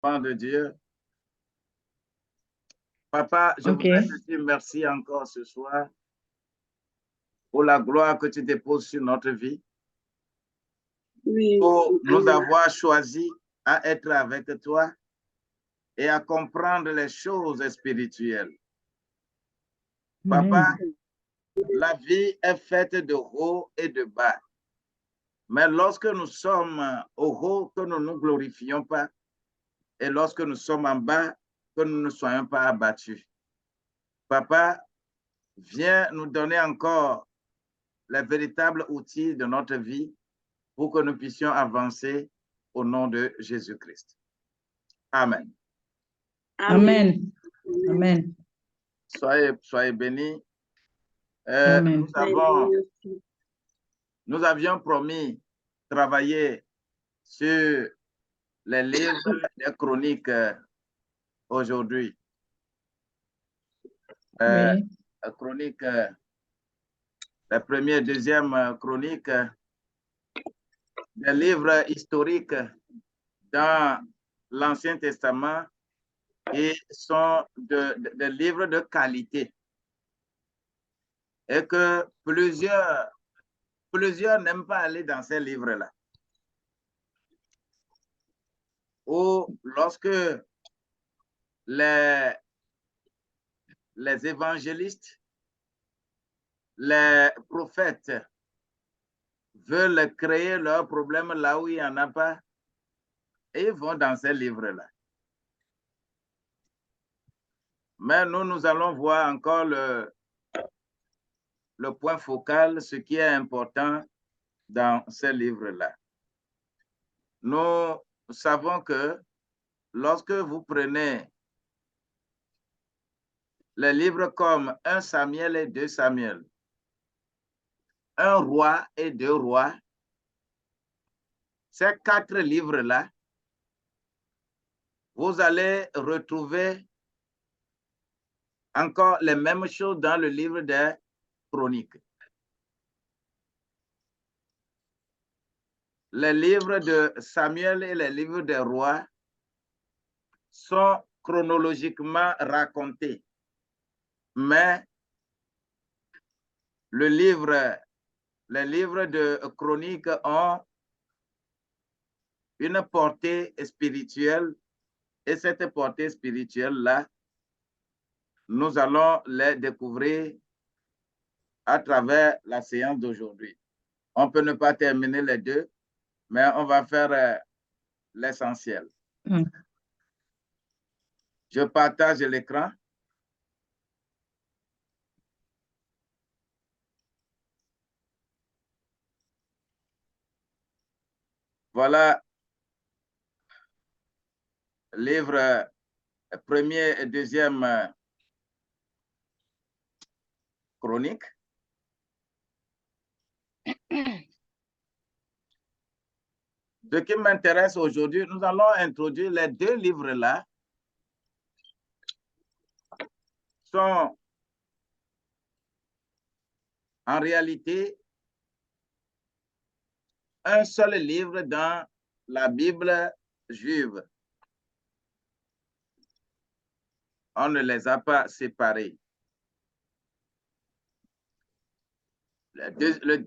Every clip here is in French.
De Dieu. Papa, je voudrais te dire merci encore ce soir pour la gloire que tu déposes sur notre vie, pour nous avoir choisis à être avec toi et à comprendre les choses spirituelles. Papa, la vie est faite de haut et de bas. Mais lorsque nous sommes au haut, que nous ne nous glorifions pas, et lorsque nous sommes en bas, que nous ne soyons pas abattus. Papa, viens nous donner encore les véritables outils de notre vie pour que nous puissions avancer au nom de Jésus-Christ. Amen. Amen. Amen. Soyez bénis. Nous avions promis travailler sur les livres des chroniques aujourd'hui. La chronique, la première et deuxième chronique, des livres historiques dans l'Ancien Testament et sont des livres de qualité. Et que plusieurs n'aiment pas aller dans ces livres-là. Ou lorsque les évangélistes, les prophètes veulent créer leurs problèmes là où il n'y en a pas, et ils vont dans ces livres-là. Mais nous allons voir encore le point focal, ce qui est important dans ces livres-là. Nous savons que lorsque vous prenez les livres comme 1 Samuel et 2 Samuel, 1 roi et 2 rois, ces 4 livres-là, vous allez retrouver encore les mêmes choses dans le livre des chroniques. Les livres de Samuel et les livres des rois sont chronologiquement racontés. Mais les livres de chroniques ont une portée spirituelle, et cette portée spirituelle-là, nous allons les découvrir à travers la séance d'aujourd'hui. On peut ne pas terminer les deux, mais on va faire l'essentiel. Je partage l'écran. Voilà, livre premier et deuxième chronique. Ce qui m'intéresse aujourd'hui, nous allons introduire les deux livres-là. Sont en réalité un seul livre dans la Bible juive. On ne les a pas séparés. Le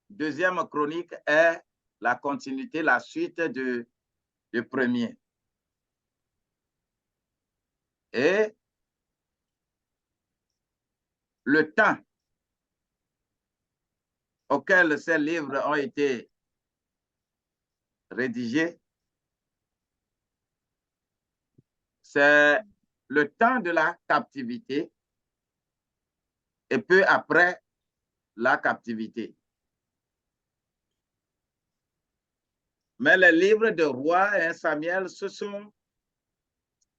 deuxième chronique est la continuité, la suite du premier. Et le temps auquel ces livres ont été rédigés, c'est le temps de la captivité et peu après la captivité. Mais les livres de Rois et Samuel, ce sont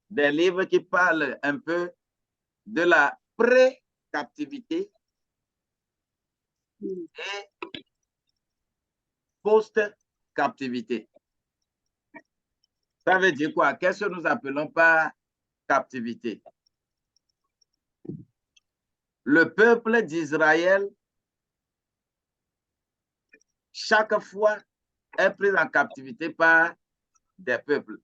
des livres qui parlent un peu de la pré-captivité et post-captivité. Ça veut dire quoi? Qu'est-ce que nous appelons par captivité? Le peuple d'Israël, chaque fois, est pris en captivité par des peuples.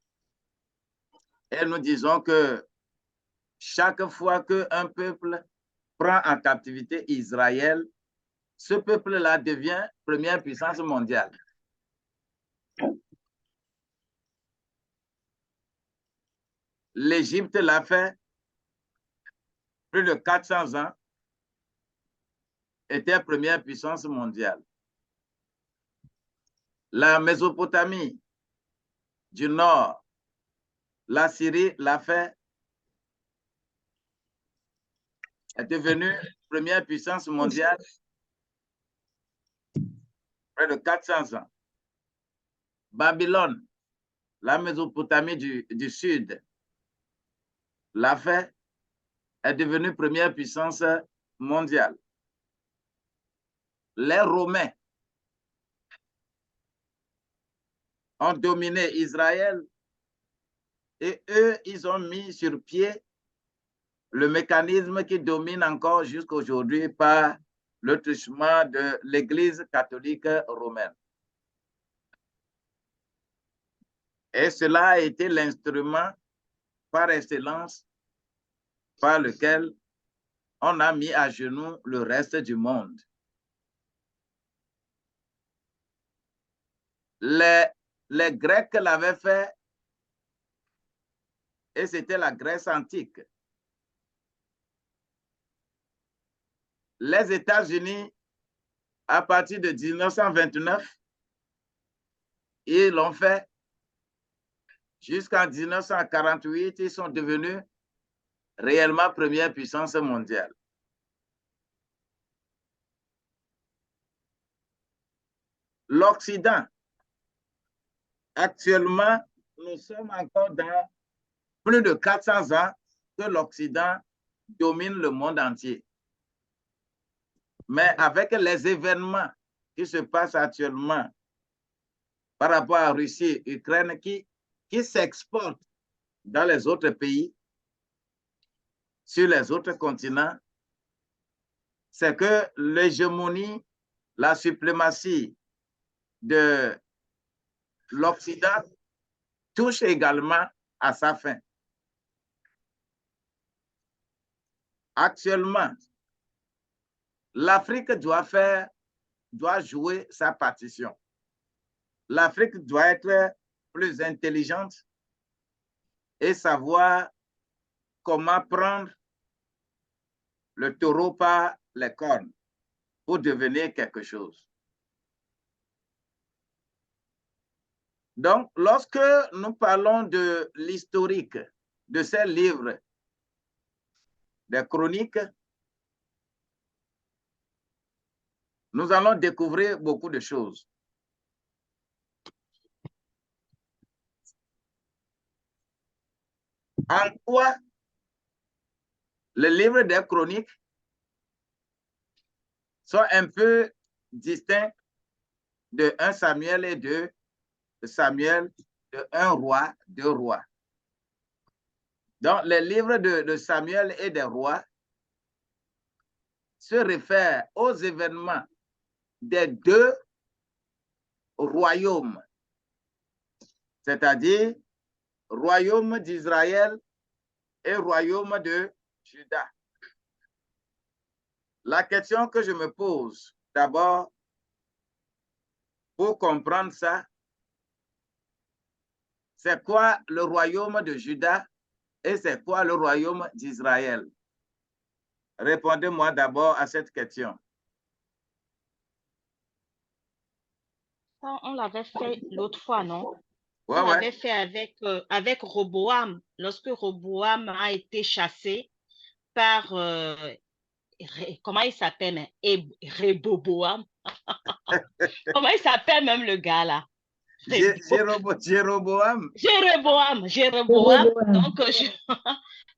Et nous disons que chaque fois qu'un peuple prend en captivité Israël, ce peuple-là devient première puissance mondiale. L'Égypte l'a fait plus de 400 ans, était première puissance mondiale. La Mésopotamie du Nord, la Syrie l'a fait, est devenue première puissance mondiale près de 400 ans. Babylone, la Mésopotamie du Sud, l'a fait, est devenue première puissance mondiale. Les Romains ont dominé Israël et eux, ils ont mis sur pied le mécanisme qui domine encore jusqu'à aujourd'hui par le truchement de l'Église catholique romaine. Et cela a été l'instrument par excellence par lequel on a mis à genoux le reste du monde. Les Grecs l'avaient fait et c'était la Grèce antique. Les États-Unis, à partir de 1929, ils l'ont fait. Jusqu'en 1948, ils sont devenus réellement première puissance mondiale. L'Occident, actuellement, nous sommes encore dans plus de 400 ans que l'Occident domine le monde entier. Mais avec les événements qui se passent actuellement par rapport à Russie, Ukraine, qui s'exportent dans les autres pays, sur les autres continents, c'est que l'hégémonie, la suprématie de l'Occident touche également à sa fin. Actuellement, l'Afrique doit jouer sa partition. L'Afrique doit être plus intelligente et savoir comment prendre le taureau par les cornes pour devenir quelque chose. Donc, lorsque nous parlons de l'historique de ces livres, des chroniques, nous allons découvrir beaucoup de choses. En quoi les livres des chroniques sont un peu distincts de 1 Samuel et de Samuel, de 1 roi, 2 rois. Donc, les livres de Samuel et des rois se réfèrent aux événements des 2 royaumes, c'est-à-dire royaume d'Israël et royaume de Juda. La question que je me pose d'abord pour comprendre ça, c'est quoi le royaume de Juda et c'est quoi le royaume d'Israël? Répondez-moi d'abord à cette question. On l'avait fait l'autre fois, non? Ouais, On l'avait fait avec Roboam, lorsque Roboam a été chassé par, comment il s'appelle? Réboboam. Comment il s'appelle même le gars là? Jéroboam. Jéroboam.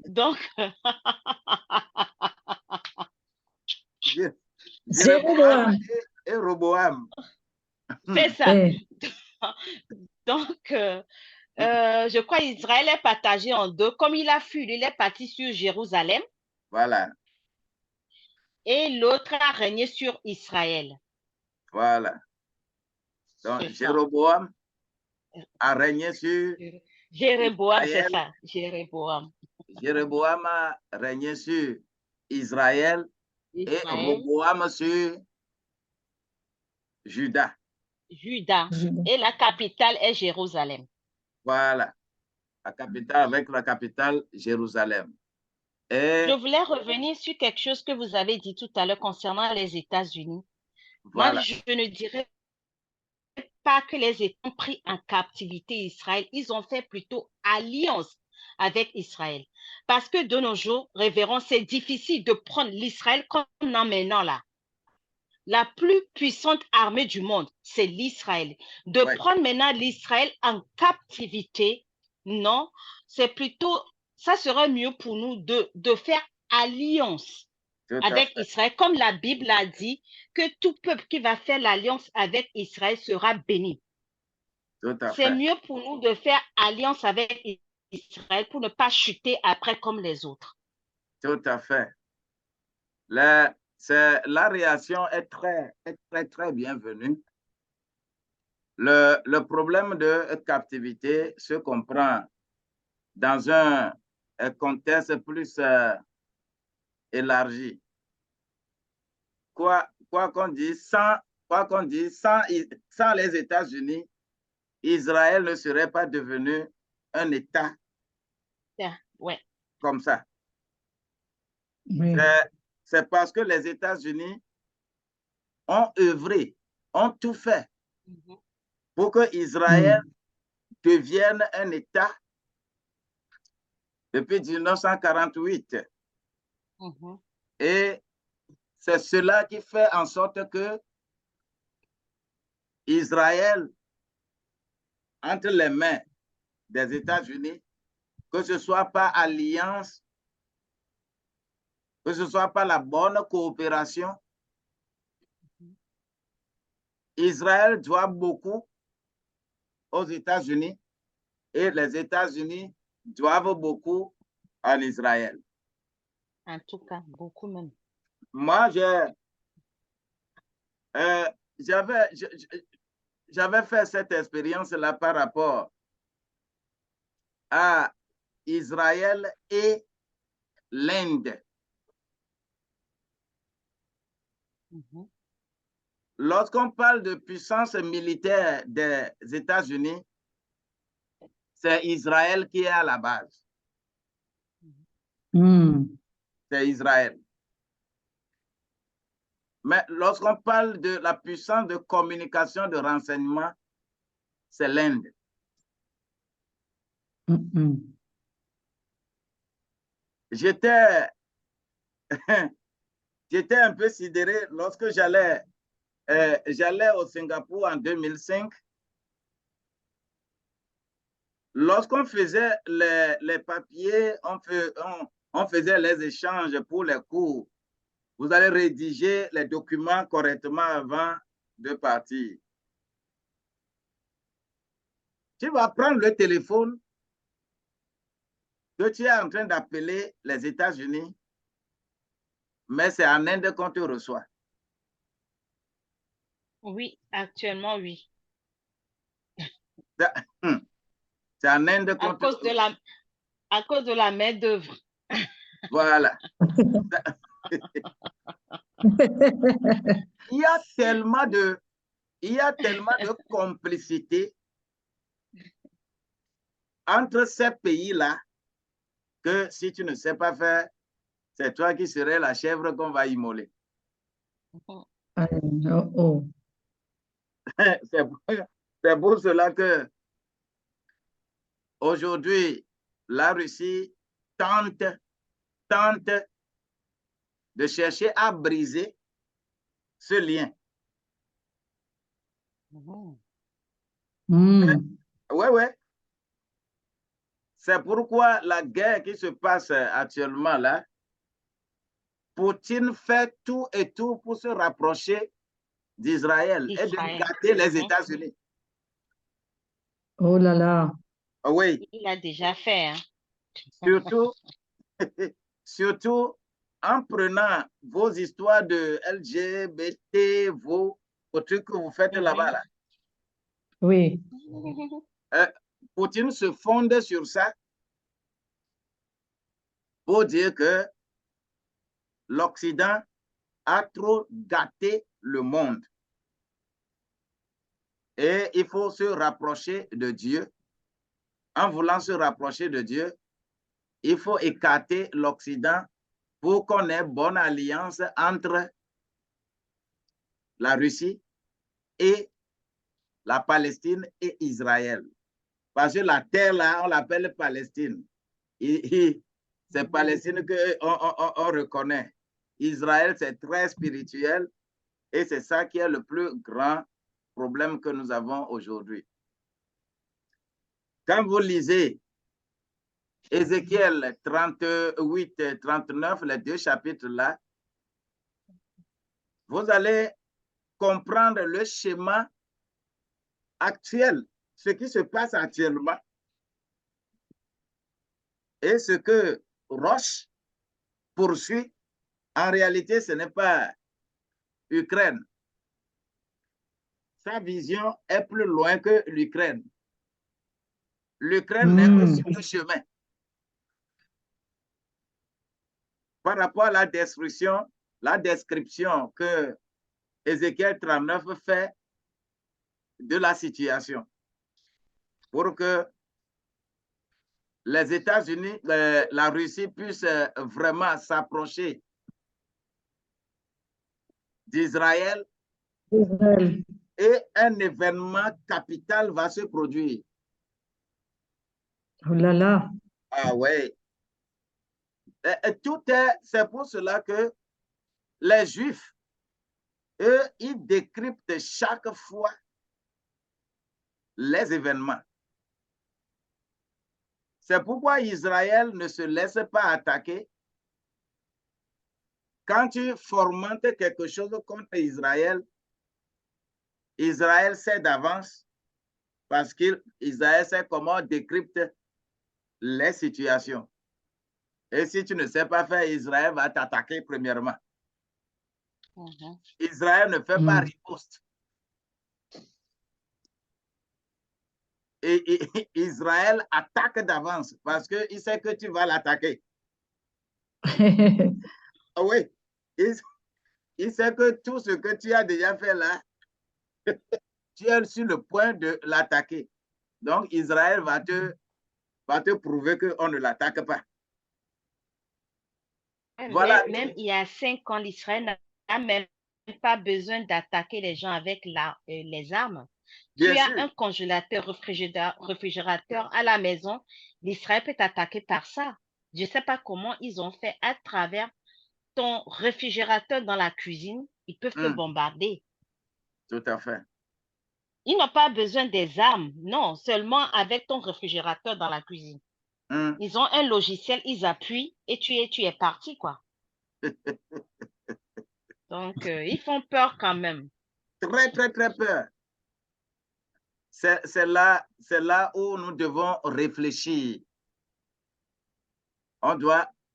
Donc, Jéroboam et Roboam. C'est ça. Donc, je crois qu'Israël est partagé en 2. Comme il a fui, il est parti sur Jérusalem. Voilà. Et l'autre a régné sur Israël. Voilà. Donc, Jéroboam a régné sur Jéroboam, c'est Israël, ça. Jéroboam. Jéroboam a régné sur Israël et Israël, Roboam sur Juda. Juda. Juda. Et la capitale est Jérusalem. Voilà, la capitale avec la capitale Jérusalem. Et Je voulais revenir sur quelque chose que vous avez dit tout à l'heure concernant les États-Unis. Moi, voilà, je ne dirais pas que les États ont pris en captivité Israël. Ils ont fait plutôt alliance avec Israël. Parce que de nos jours, révérend, c'est difficile de prendre l'Israël comme en maintenant là. La plus puissante armée du monde, c'est l'Israël. De ouais, prendre maintenant l'Israël en captivité, non, c'est plutôt, ça serait mieux pour nous de faire alliance tout à avec fait, Israël, comme la Bible a dit, que tout peuple qui va faire l'alliance avec Israël sera béni. tout à C'est fait, mieux pour nous de faire alliance avec Israël pour ne pas chuter après comme les autres. tout à fait. La réaction est très bienvenue. Le problème de captivité se comprend dans un contexte plus élargi. Quoi qu'on dise, sans les États-Unis, Israël ne serait pas devenu un État Ouais. comme ça. Oui. C'est parce que les États-Unis ont œuvré, ont tout fait pour que Israël devienne un État depuis 1948. Et c'est cela qui fait en sorte que Israël, entre les mains des États-Unis, que ce soit par alliance, que ce soit par la bonne coopération, Israël doit beaucoup aux États-Unis et les États-Unis doivent beaucoup en Israël. En tout cas, beaucoup même. Moi, j'avais fait cette expérience-là par rapport à Israël et l'Inde. Lorsqu'on parle de puissance militaire des États-Unis, c'est Israël qui est à la base. C'est Israël. Mais lorsqu'on parle de la puissance de communication, de renseignement, c'est l'Inde. J'étais un peu sidéré lorsque j'allais au Singapour en 2005. Lorsqu'on faisait les papiers, on faisait les échanges pour les cours. Vous allez rédiger les documents correctement avant de partir. Tu vas prendre le téléphone que tu es en train d'appeler les États-Unis, mais c'est en Inde qu'on te reçoit. Oui, actuellement, oui. C'est en Inde qu'on te reçoit. À cause de la main-d'œuvre. Voilà. Il y a tellement de complicité entre ces pays-là que si tu ne sais pas faire, c'est toi qui serais la chèvre qu'on va immoler. C'est pour cela que aujourd'hui, la Russie tente de chercher à briser ce lien. Oui. C'est pourquoi la guerre qui se passe actuellement là, Poutine fait tout et tout pour se rapprocher d'Israël et de gâter les États-Unis. Oh là là. Oui. Il l'a déjà fait. Surtout en prenant vos histoires de LGBT, vos trucs que vous faites là-bas. Là. Oui. Poutine se fonde sur ça pour dire que l'Occident a trop gâté le monde. Et il faut se rapprocher de Dieu. En voulant se rapprocher de Dieu, il faut écarter l'Occident pour qu'on ait bonne alliance entre la Russie et la Palestine et Israël. Parce que la terre là, on l'appelle Palestine. C'est Palestine qu'on reconnaît. Israël, c'est très spirituel et c'est ça qui est le plus grand problème que nous avons aujourd'hui. Quand vous lisez Ézéchiel 38, 39, les deux chapitres là, vous allez comprendre le schéma actuel, ce qui se passe actuellement et ce que Roche poursuit. En réalité, ce n'est pas Ukraine. Sa vision est plus loin que l'Ukraine. L'Ukraine n'est que sur le chemin. Par rapport à la description que Ézéchiel 39 fait de la situation pour que les États-Unis, la Russie puisse vraiment s'approcher d'Israël et un événement capital va se produire. Oh là là. Ah ouais. C'est pour cela que les Juifs, eux, ils décryptent chaque fois les événements. C'est pourquoi Israël ne se laisse pas attaquer. Quand tu fomentes quelque chose contre Israël, Israël sait d'avance parce qu'Israël sait comment décrypte les situations. Et si tu ne sais pas faire, Israël va t'attaquer premièrement. Israël ne fait pas riposte. Et Israël attaque d'avance parce qu'il sait que tu vas l'attaquer. Oui, il sait que tout ce que tu as déjà fait là, tu es sur le point de l'attaquer. Donc, Israël va te prouver qu'on ne l'attaque pas. Voilà. Même il y a 5 ans, l'Israël n'a même pas besoin d'attaquer les gens avec les armes. Bien tu as sûr. un congélateur, réfrigérateur à la maison, l'Israël peut t'attaquer par ça. Je ne sais pas comment ils ont fait à travers ton réfrigérateur dans la cuisine, ils peuvent te bombarder. Tout à fait. Ils n'ont pas besoin des armes, non, seulement avec ton réfrigérateur dans la cuisine. Ils ont un logiciel, ils appuient et tu es parti, quoi. Donc, ils font peur quand même. Très, très, très peur. C'est là où nous devons réfléchir.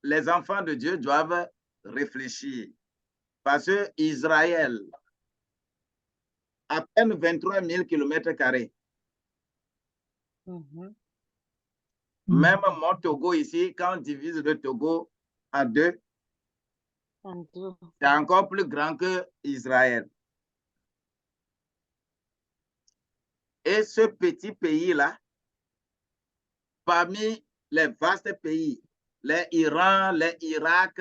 Les enfants de Dieu doivent réfléchir. Parce que Israël, à peine 23 000 km². Même mon Togo ici, quand on divise le Togo en deux, c'est encore plus grand que Israël. Et ce petit pays-là, parmi les vastes pays, les Iran, les Irak,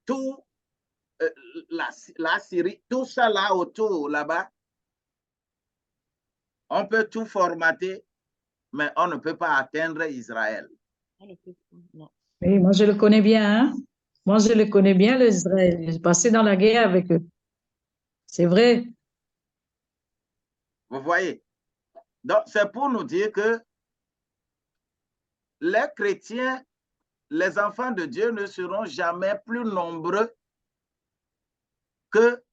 tout, la Syrie, tout ça là autour, là-bas, on peut tout formater, mais on ne peut pas atteindre Israël. Oui, moi je le connais bien. Hein? Moi je le connais bien, l'Israël. J'ai passé dans la guerre avec eux. C'est vrai. Vous voyez? Donc, c'est pour nous dire que les chrétiens, les enfants de Dieu ne seront jamais plus nombreux que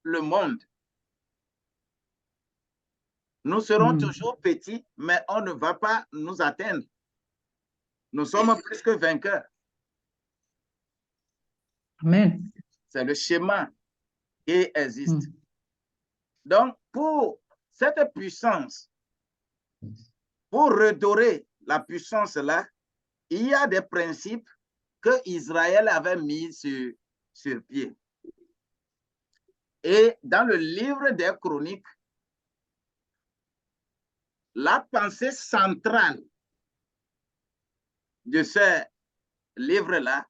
le monde. Nous serons toujours petits, mais on ne va pas nous atteindre. Nous sommes plus que vainqueurs. Amen. C'est le schéma qui existe. Donc, pour cette puissance pour redorer la puissance là, il y a des principes que Israël avait mis sur pied. Et dans le livre des Chroniques, la pensée centrale de ce livre-là,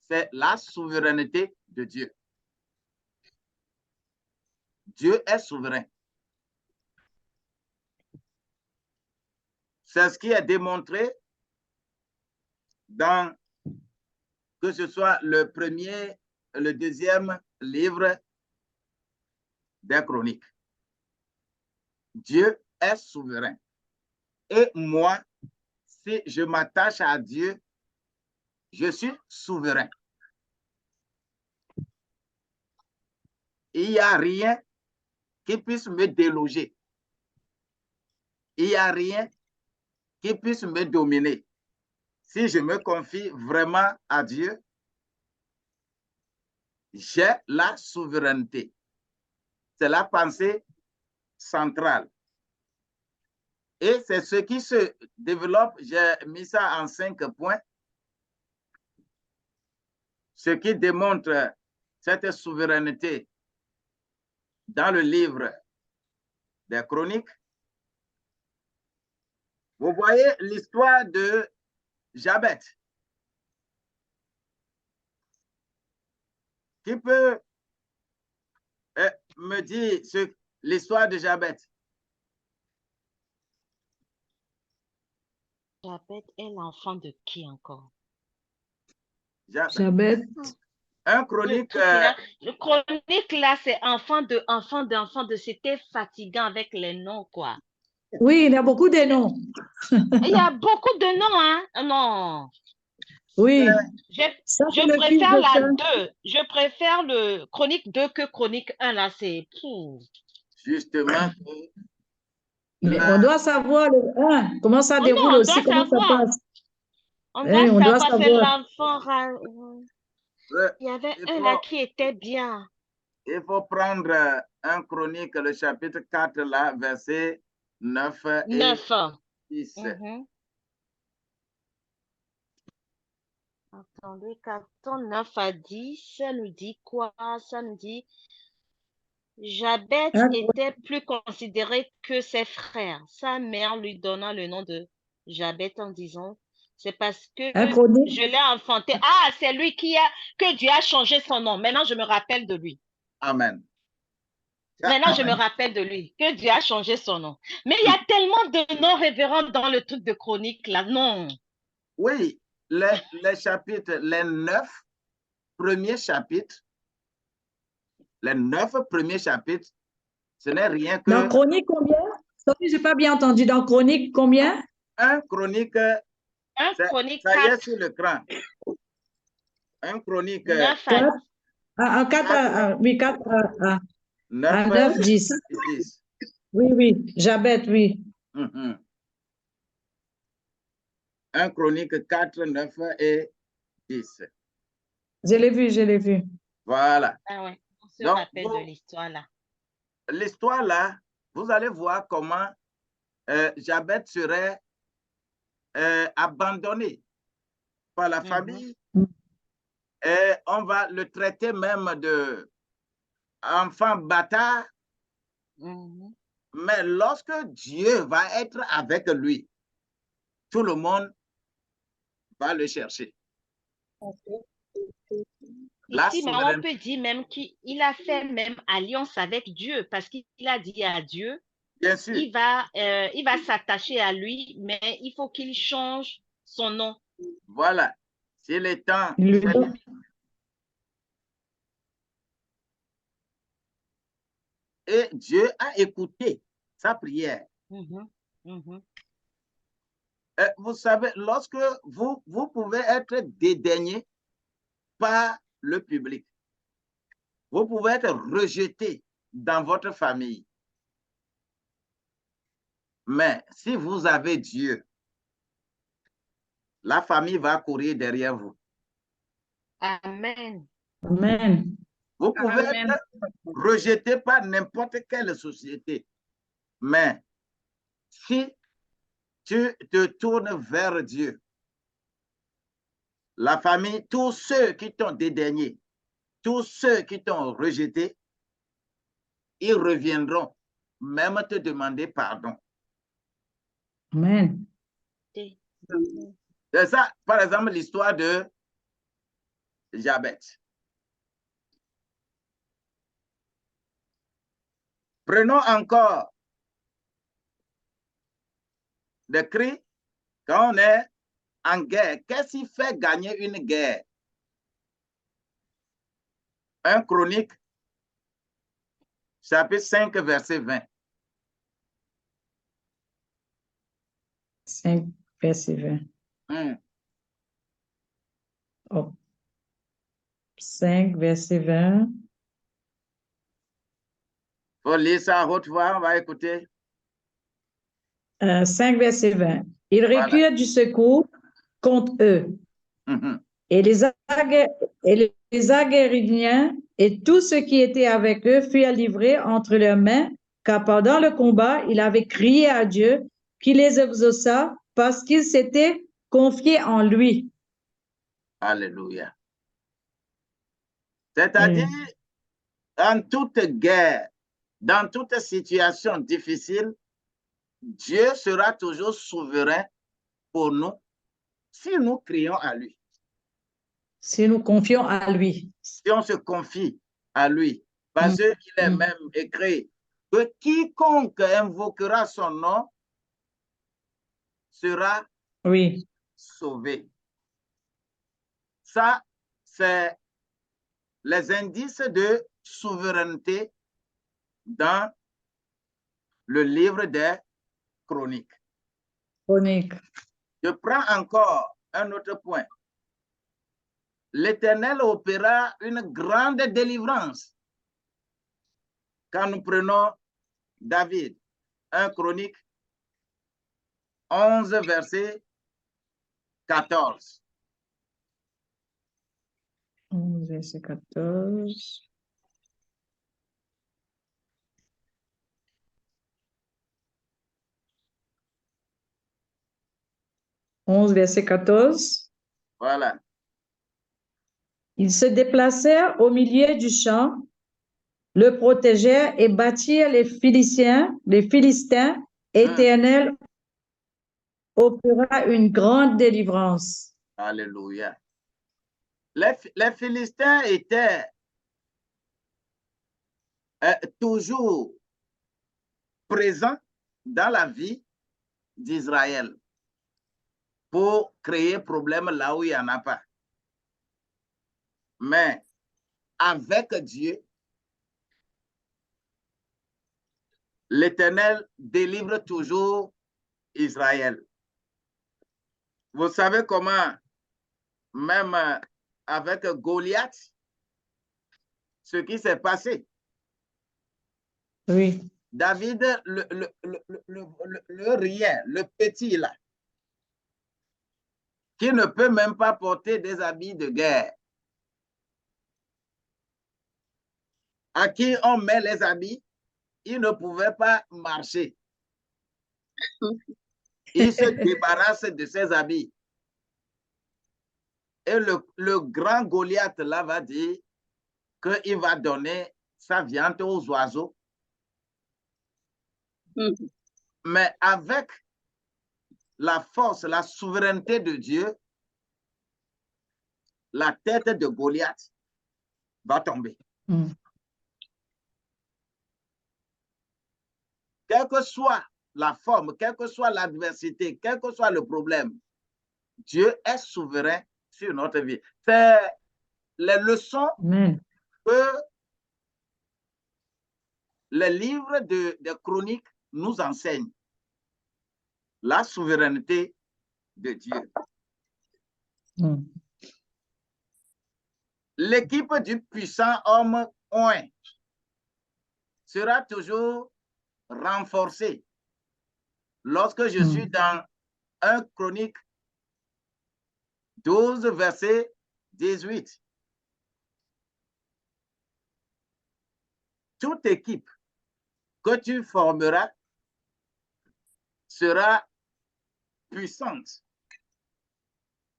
c'est la souveraineté de Dieu. Dieu est souverain. C'est ce qui est démontré dans, que ce soit le premier, le deuxième livre des Chroniques. Dieu est souverain. Et moi, si je m'attache à Dieu, je suis souverain. Il n'y a rien qui puisse me déloger. Il n'y a rien qui puisse me dominer. Si je me confie vraiment à Dieu, j'ai la souveraineté. C'est la pensée centrale. Et c'est ce qui se développe, j'ai mis ça en 5 points, ce qui démontre cette souveraineté dans le livre des Chroniques. Vous voyez l'histoire de Jabet. Qui peut me dire l'histoire de Jabet? Jabet est l'enfant de qui encore? Jabet. Un chronique. Le chronique là, c'est enfant de, c'était fatigant avec les noms, quoi. Oui, il y a beaucoup de noms. Il y a beaucoup de noms, hein? Non. Oui. Je préfère la 2. Je préfère le chronique 2 que chronique 1, là, c'est... Justement. Mais on doit savoir le 1, comment ça déroule non, aussi, comment ça passe. On doit savoir, c'est l'enfant. Il y avait un là qui était bien. Il faut prendre un chronique, le chapitre 4, là, verset 9 et 10. Attendez, 4, 9 à 10, ça nous dit quoi? Ça nous dit... Jabet était plus considéré que ses frères. Sa mère lui donna le nom de Jabet en disant, c'est parce que je l'ai enfanté. Ah, c'est lui que Dieu a changé son nom. Maintenant, je me rappelle de lui. Amen. Maintenant, je me rappelle de lui, que Dieu a changé son nom. Mais il y a tellement de noms révérends dans le truc de chronique, là, non. Oui, les chapitres, les 9 premiers chapitres, les 9 premiers chapitres, ce n'est rien que... Dans chronique, combien? Je n'ai pas bien entendu. Dans chronique, combien? Un chronique, chronique ça 4. Y est sur l'écran. Un chronique... 9 à 4, oui, 4 à 9, 10. 10. Oui, oui, Jabet, oui. Un chronique 4, 9 et 10. Je l'ai vu, je l'ai vu. Voilà. Ah ouais, on se rappelle de l'histoire là. L'histoire là, vous allez voir comment Jabet serait abandonné par la famille. Et on va le traiter même de enfant bâtard. Mais lorsque Dieu va être avec lui, tout le monde va le chercher. Ici, mais on peut dire même qu'il a fait même alliance avec Dieu parce qu'il a dit à Dieu, bien sûr, il va s'attacher à lui, mais il faut qu'il change son nom. Voilà, c'est le temps. Et Dieu a écouté sa prière. Vous savez, lorsque vous pouvez être dédaigné par le public, vous pouvez être rejeté dans votre famille. Mais si vous avez Dieu, la famille va courir derrière vous. Amen. Amen. Vous pouvez être rejeté par n'importe quelle société. Mais si tu te tournes vers Dieu. La famille, tous ceux qui t'ont dédaigné, tous ceux qui t'ont rejeté, ils reviendront même te demander pardon. Amen. C'est ça, par exemple, l'histoire de Jabez. Prenons encore des cris quand on est en guerre. Qu'est-ce qui fait gagner une guerre? Un Chronique, chapitre 5, verset 20. 5, verset 20. Oh. 5, verset 20. Faut lire ça à haute voix, on va écouter. 5, verset 20. Ils recueillent du secours contre eux. Et les Aguériniens et tous ceux qui étaient avec eux furent livrés entre leurs mains, car pendant le combat, il avait crié à Dieu qui les exauça parce qu'ils s'étaient confiés en lui. Alléluia. C'est-à-dire, en toute guerre, dans toute situation difficile, Dieu sera toujours souverain pour nous si nous crions à lui. Si nous confions à lui. Si on se confie à lui. Parce qu'il est même écrit que quiconque invoquera son nom sera sauvé. Ça, c'est les indices de souveraineté dans le livre des Chroniques. Je prends encore un autre point. L'Éternel opéra une grande délivrance. Quand nous prenons David, 1 Chronique 11, verset 14. 11, verset 14. Verset 14. Voilà. Ils se opplacèrent au milieu du champ, le protégèrent et battirent les Philistins. Éternel opéra une grande délivrance. Alléluia. Les Philistins étaient toujours présents dans la vie d'Israël pour créer problème là où il n'y en a pas. Mais avec Dieu, l'Éternel délivre toujours Israël. Vous savez comment, même avec Goliath, ce qui s'est passé. Oui. David, le rien, le petit là, qui ne peut même pas porter des habits de guerre, à qui on met les habits, il ne pouvait pas marcher. Il se débarrasse de ses habits. Et le grand Goliath là va dire qu'il va donner sa viande aux oiseaux. Mais avec la force, la souveraineté de Dieu, la tête de Goliath va tomber. Quelle que soit la forme, quelle que soit l'adversité, quel que soit le problème, Dieu est souverain sur notre vie. C'est les leçons que les livres des Chroniques nous enseignent. La souveraineté de Dieu. L'équipe du puissant homme oint sera toujours renforcée lorsque je suis dans 1 Chronique 12, verset 18. Toute équipe que tu formeras sera puissante.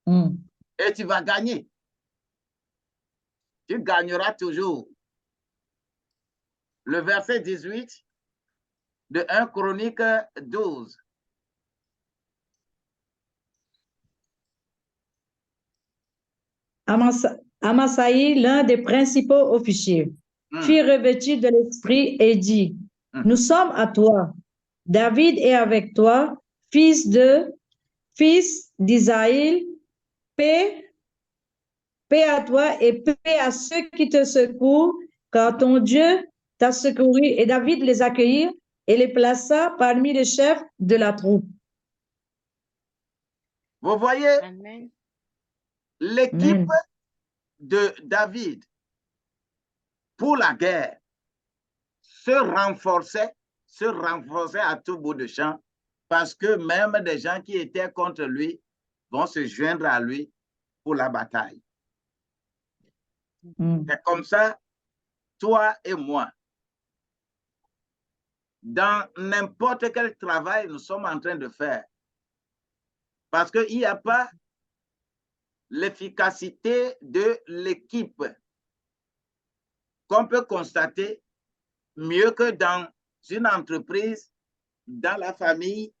Mm. Et tu vas gagner. Tu gagneras toujours. Le verset 18 de 1 Chronique 12. Amasaï, l'un des principaux officiers, fut revêtu de l'esprit et dit, nous sommes à toi. David est avec toi, fils d'Isaïe, paix à toi et paix à ceux qui te secourent, car ton Dieu t'a secouru. Et David les accueillit et les plaça parmi les chefs de la troupe. Vous voyez, l'équipe de David pour la guerre se renforçait à tout bout de champ, parce que même des gens qui étaient contre lui vont se joindre à lui pour la bataille. C'est comme ça, toi et moi, dans n'importe quel travail nous sommes en train de faire, parce qu'il n'y a pas l'efficacité de l'équipe qu'on peut constater mieux que dans une entreprise, dans la famille,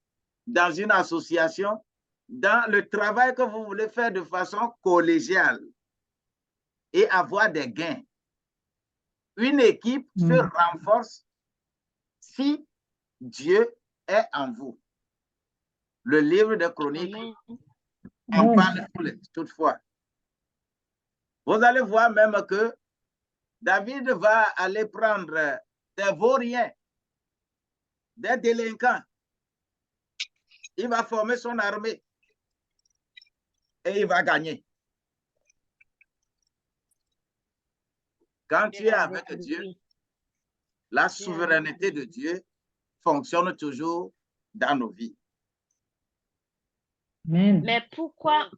dans une association, dans le travail que vous voulez faire de façon collégiale et avoir des gains. Une équipe se renforce si Dieu est en vous. Le livre de Chroniques en parle toutefois. Vous allez voir même que David va aller prendre des vauriens, des délinquants. Il va former son armée et il va gagner. Quand tu es avec Dieu, la souveraineté de Dieu fonctionne toujours dans nos vies. Mais pourquoi,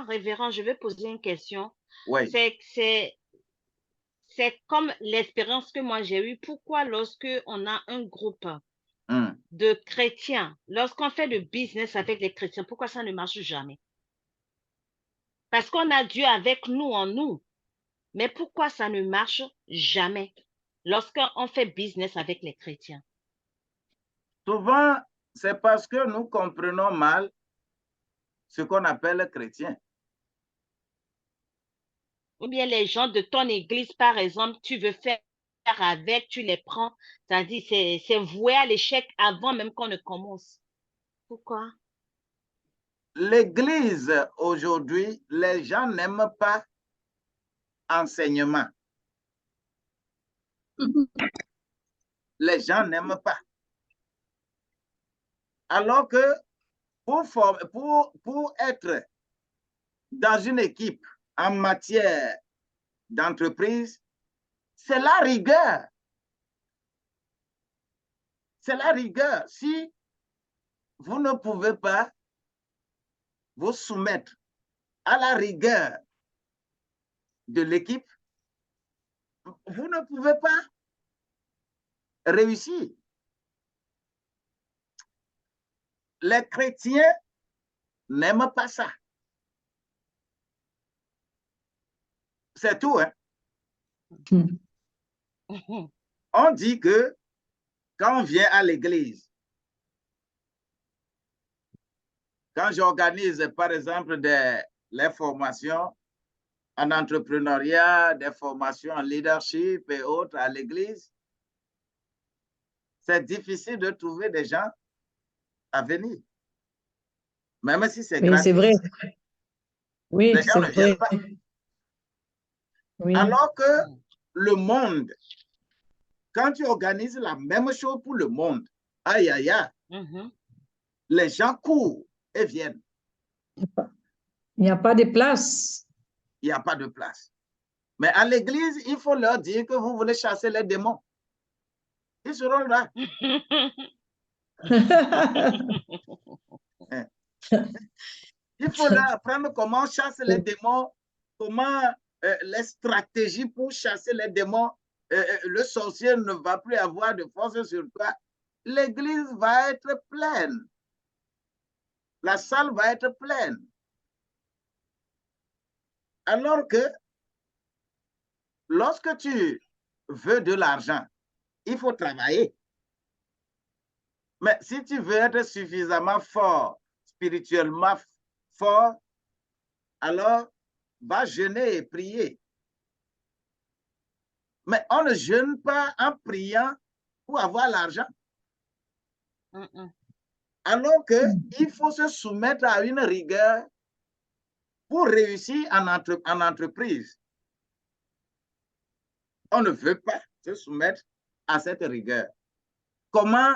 révérend, je vais poser une question. Oui. C'est comme l'expérience que moi j'ai eue. Pourquoi lorsque on a un groupe de chrétiens, lorsqu'on fait le business avec les chrétiens, pourquoi ça ne marche jamais? Parce qu'on a Dieu avec nous, en nous. Mais pourquoi ça ne marche jamais lorsqu'on fait business avec les chrétiens? Souvent, c'est parce que nous comprenons mal ce qu'on appelle chrétien. Ou bien les gens de ton église, par exemple, tu veux faire avec, tu les prends. C'est-à-dire, c'est voué à l'échec avant même qu'on ne commence. Pourquoi? L'église, aujourd'hui, les gens n'aiment pas enseignement. Les gens n'aiment pas. Alors que pour être dans une équipe en matière d'entreprise, c'est la rigueur. C'est la rigueur. Si vous ne pouvez pas vous soumettre à la rigueur de l'équipe, vous ne pouvez pas réussir. Les chrétiens n'aiment pas ça. C'est tout, hein? On dit que quand on vient à l'église, quand j'organise, par exemple, les formations en entrepreneuriat, des formations en leadership et autres à l'église, c'est difficile de trouver des gens à venir. Même si c'est gratuit. C'est vrai. Oui, les gens ne viennent pas. Oui. Alors que le monde, quand tu organises la même chose pour le monde, aïe, aïe, aïe, les gens courent et viennent. Il n'y a pas de place. Il n'y a pas de place. Mais à l'église, il faut leur dire que vous voulez chasser les démons. Ils seront là. Il faut leur apprendre comment chasser les démons, comment les stratégies pour chasser les démons. Le sorcier ne va plus avoir de force sur toi. L'église va être pleine. la salle va être pleine. Alors que lorsque tu veux de l'argent, il faut travailler. Mais si tu veux être suffisamment fort, spirituellement fort, alors va jeûner et prier. Mais on ne jeûne pas en priant pour avoir l'argent. Alors qu'il faut se soumettre à une rigueur pour réussir en entreprise. On ne veut pas se soumettre à cette rigueur. Comment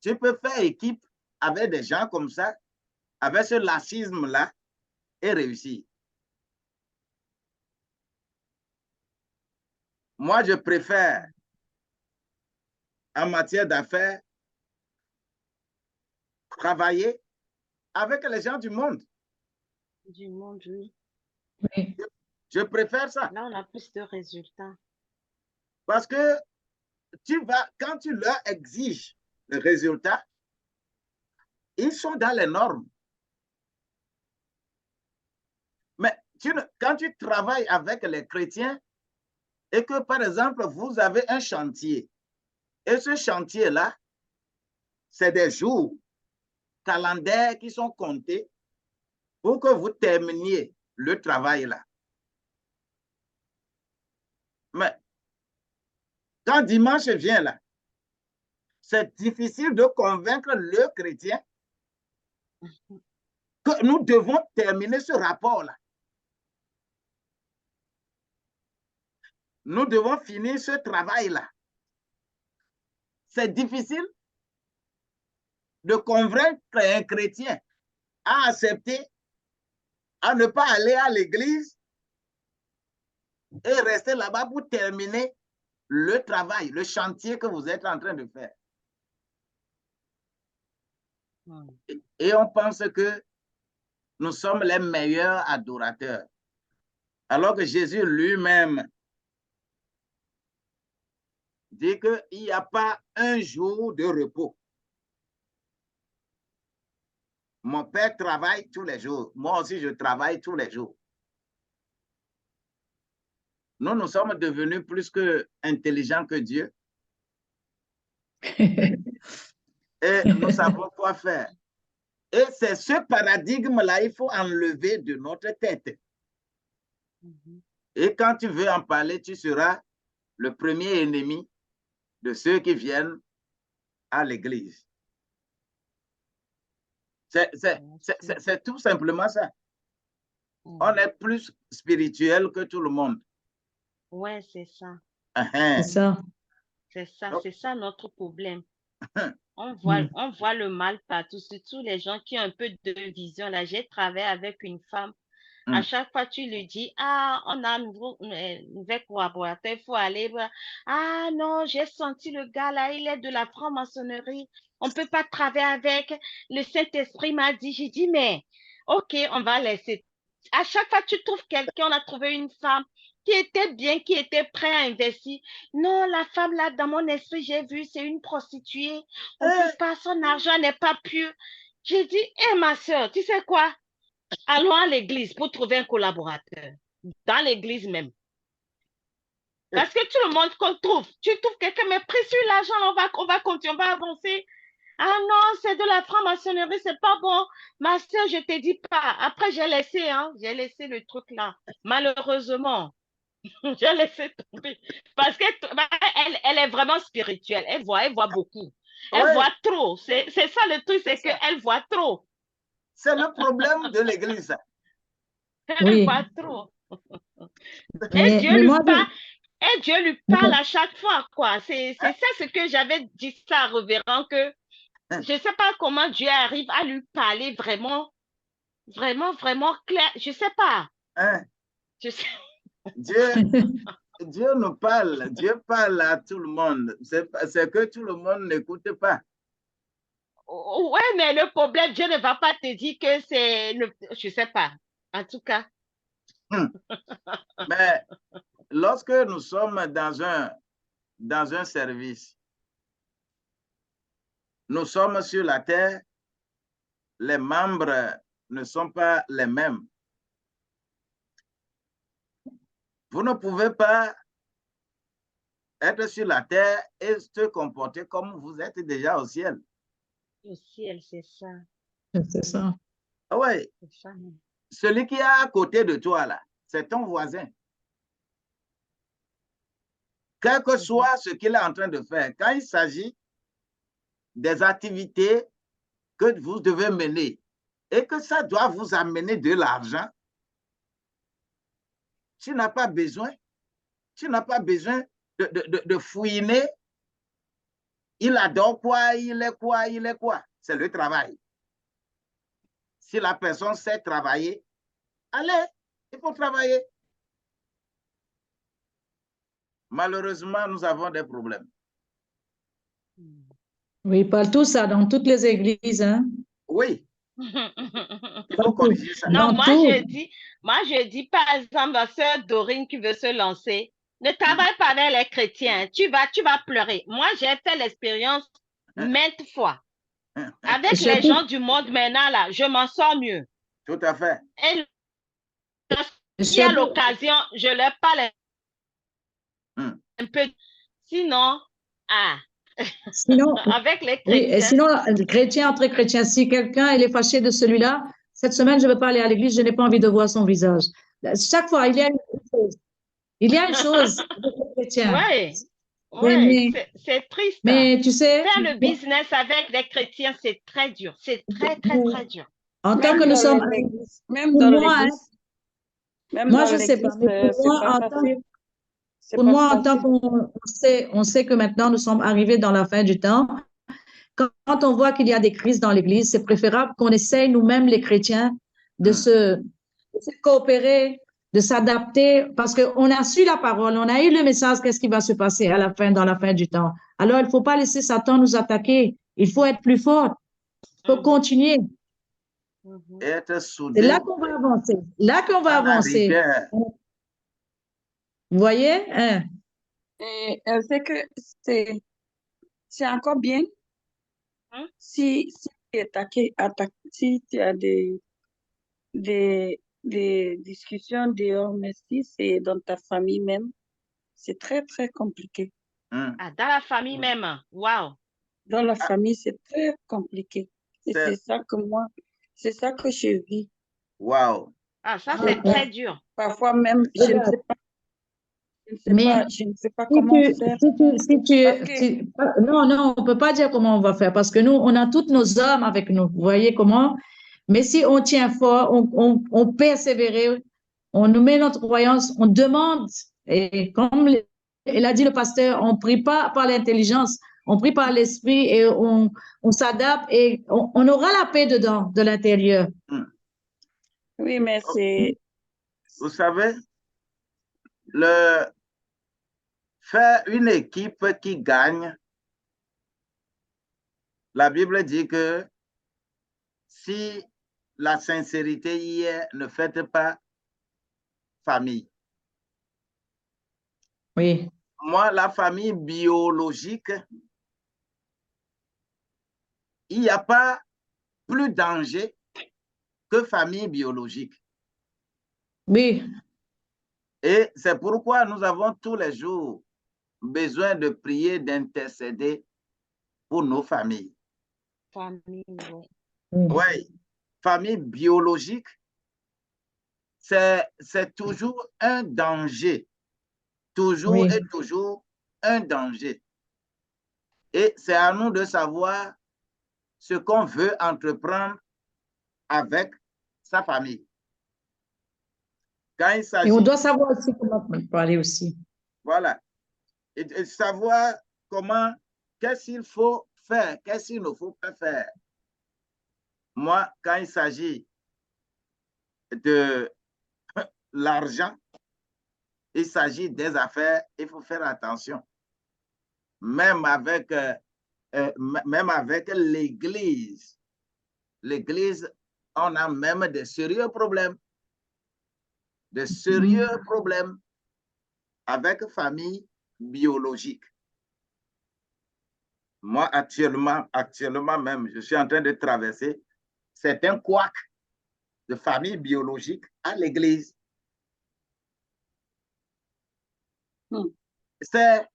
tu peux faire équipe avec des gens comme ça, avec ce laxisme-là, et réussir? Moi, je préfère, en matière d'affaires, travailler avec les gens du monde. Du monde, oui. Oui. Je préfère ça. Là, on a plus de résultats. Parce que quand tu leur exiges le résultat, ils sont dans les normes. Mais quand tu travailles avec les chrétiens et que, par exemple, vous avez un chantier, et ce chantier-là, c'est des jours calendaires qui sont comptés pour que vous terminiez le travail là. Mais quand dimanche vient là, c'est difficile de convaincre le chrétien que nous devons terminer ce rapport-là. Nous devons finir ce travail-là. C'est difficile de convaincre un chrétien à accepter, à ne pas aller à l'église et rester là-bas pour terminer le travail, le chantier que vous êtes en train de faire. Et on pense que nous sommes les meilleurs adorateurs. Alors que Jésus lui-même dit qu'il n'y a pas un jour de repos. Mon Père travaille tous les jours. Moi aussi, je travaille tous les jours. Nous sommes devenus plus que intelligents que Dieu. Et nous savons quoi faire. Et c'est ce paradigme-là, il faut enlever de notre tête. Et quand tu veux en parler, tu seras le premier ennemi de ceux qui viennent à l'église. C'est tout simplement ça. On est plus spirituel que tout le monde. Ouais, c'est ça. C'est ça. C'est ça, c'est ça notre problème. On voit le mal partout, surtout les gens qui ont un peu de vision. Là, j'ai travaillé avec une femme. À chaque fois, tu lui dis, ah, on a un nouveau collaborateur, il faut aller. Ah non, j'ai senti le gars là, il est de la franc-maçonnerie. On ne peut pas travailler avec. Le Saint-Esprit m'a dit, j'ai dit, mais ok, on va laisser. À chaque fois, tu trouves quelqu'un, on a trouvé une femme qui était bien, qui était prête à investir. Non, la femme là, dans mon esprit, j'ai vu, c'est une prostituée. On ne peut pas, son argent n'est pas pur. J'ai dit, hé ma soeur, tu sais quoi? Allons à l'église pour trouver un collaborateur. Dans l'église même. Parce que tout le monde qu'on trouve, tu trouves quelqu'un, mais pris sur l'argent, on va continuer, on va avancer. Ah non, c'est de la franc-maçonnerie, c'est pas bon. Ma soeur, je te dis pas. Après, j'ai laissé le truc là. Malheureusement, j'ai laissé tomber. Parce qu'elle est vraiment spirituelle. Elle voit beaucoup. Elle voit trop. C'est ça le truc, c'est qu'elle voit trop. C'est le problème de l'église. Elle voit trop. Et Dieu lui parle à chaque fois, quoi. C'est ça ce que j'avais dit ça à Révérend, que je ne sais pas comment Dieu arrive à lui parler vraiment, vraiment, vraiment clair. Je ne sais pas. Je sais. Dieu nous parle. Dieu parle à tout le monde. C'est que tout le monde n'écoute pas. Oui, mais le problème, Dieu ne va pas te dire que c'est... Je ne sais pas. En tout cas. Mais lorsque nous sommes dans un service, nous sommes sur la terre les membres ne sont pas les mêmes. Vous ne pouvez pas être sur la terre et se comporter comme vous êtes déjà au ciel. Au ciel, c'est ça. C'est ça. Ah ouais. Ça. Celui qui est à côté de toi, là, c'est ton voisin. Quel que soit ce qu'il est en train de faire, quand il s'agit des activités que vous devez mener et que ça doit vous amener de l'argent, tu n'as pas besoin de fouiner. Il adore quoi, il est quoi, il est quoi. C'est le travail. Si la personne sait travailler, allez, il faut travailler. Malheureusement, nous avons des problèmes. Oui, ils parlent tout ça dans toutes les églises. Hein? Oui. Il faut corriger ça. Non, moi je dis, par exemple, la sœur Dorine qui veut se lancer, ne travaille pas avec les chrétiens. Tu vas pleurer. Moi, j'ai fait l'expérience maintes fois. Avec les gens du monde maintenant, là, je m'en sors mieux. Tout à fait. Et s'il y a l'occasion, je leur parle un peu. Sinon, avec les chrétiens. Oui, et sinon, chrétien entre chrétiens, si quelqu'un il est fâché de celui-là, cette semaine, je ne veux pas aller à l'église, je n'ai pas envie de voir son visage. Chaque fois, il y a une chose. Il y a une chose avec les chrétiens. Oui, c'est triste. Mais tu sais, faire le business avec les chrétiens, c'est très dur. C'est très, très, très dur. En tant que nous sommes... Même dans l'église. Moi, je ne sais pas. Mais pour moi, en tant qu'on sait, on sait que maintenant, nous sommes arrivés dans la fin du temps. Quand on voit qu'il y a des crises dans l'église, c'est préférable qu'on essaye nous-mêmes, les chrétiens, de se coopérer, de s'adapter, parce qu'on a su la parole, on a eu le message, qu'est-ce qui va se passer à la fin, dans la fin du temps. Alors, il ne faut pas laisser Satan nous attaquer. Il faut être plus fort. Il faut continuer. Être soudé. C'est là qu'on va avancer. Là qu'on va avancer. Vous voyez? Hein? Et c'est que c'est encore bien si tu es si tu as des discussions dehors, mais si c'est dans ta famille même, c'est très, très compliqué. Dans la famille même, waouh. Dans la famille, c'est très compliqué. Et c'est ça que je vis. Waouh. Ça, c'est très dur. Parfois même, je ne sais pas. Je ne sais pas comment faire. Non, on ne peut pas dire comment on va faire parce que nous, on a toutes nos âmes avec nous. Vous voyez comment? Mais si on tient fort, on persévère, on nous met notre croyance, on demande. Et comme il a dit le pasteur, on ne prie pas par l'intelligence, on prie par l'esprit et on s'adapte et on aura la paix dedans, de l'intérieur. Oui, mais c'est... Vous savez, faire une équipe qui gagne, la Bible dit que si la sincérité y est, ne faites pas famille. Oui. Moi, la famille biologique, il n'y a pas plus danger que famille biologique. Oui. Et c'est pourquoi nous avons tous les jours besoin de prier, d'intercéder pour nos familles. Famille, oui. Oui, famille biologique, c'est toujours un danger. Toujours et toujours un danger. Et c'est à nous de savoir ce qu'on veut entreprendre avec sa famille. Quand il s'agit... Et on doit savoir aussi comment parler aussi. Voilà. Et savoir comment, qu'est-ce qu'il faut faire, qu'est-ce qu'il ne faut pas faire. Moi, quand il s'agit de l'argent, il s'agit des affaires, il faut faire attention. Même avec l'Église. L'Église, on a même de sérieux problèmes. De sérieux problèmes avec famille biologique. Moi, actuellement même, je suis en train de traverser certains couacs de famille biologique à l'église. C'est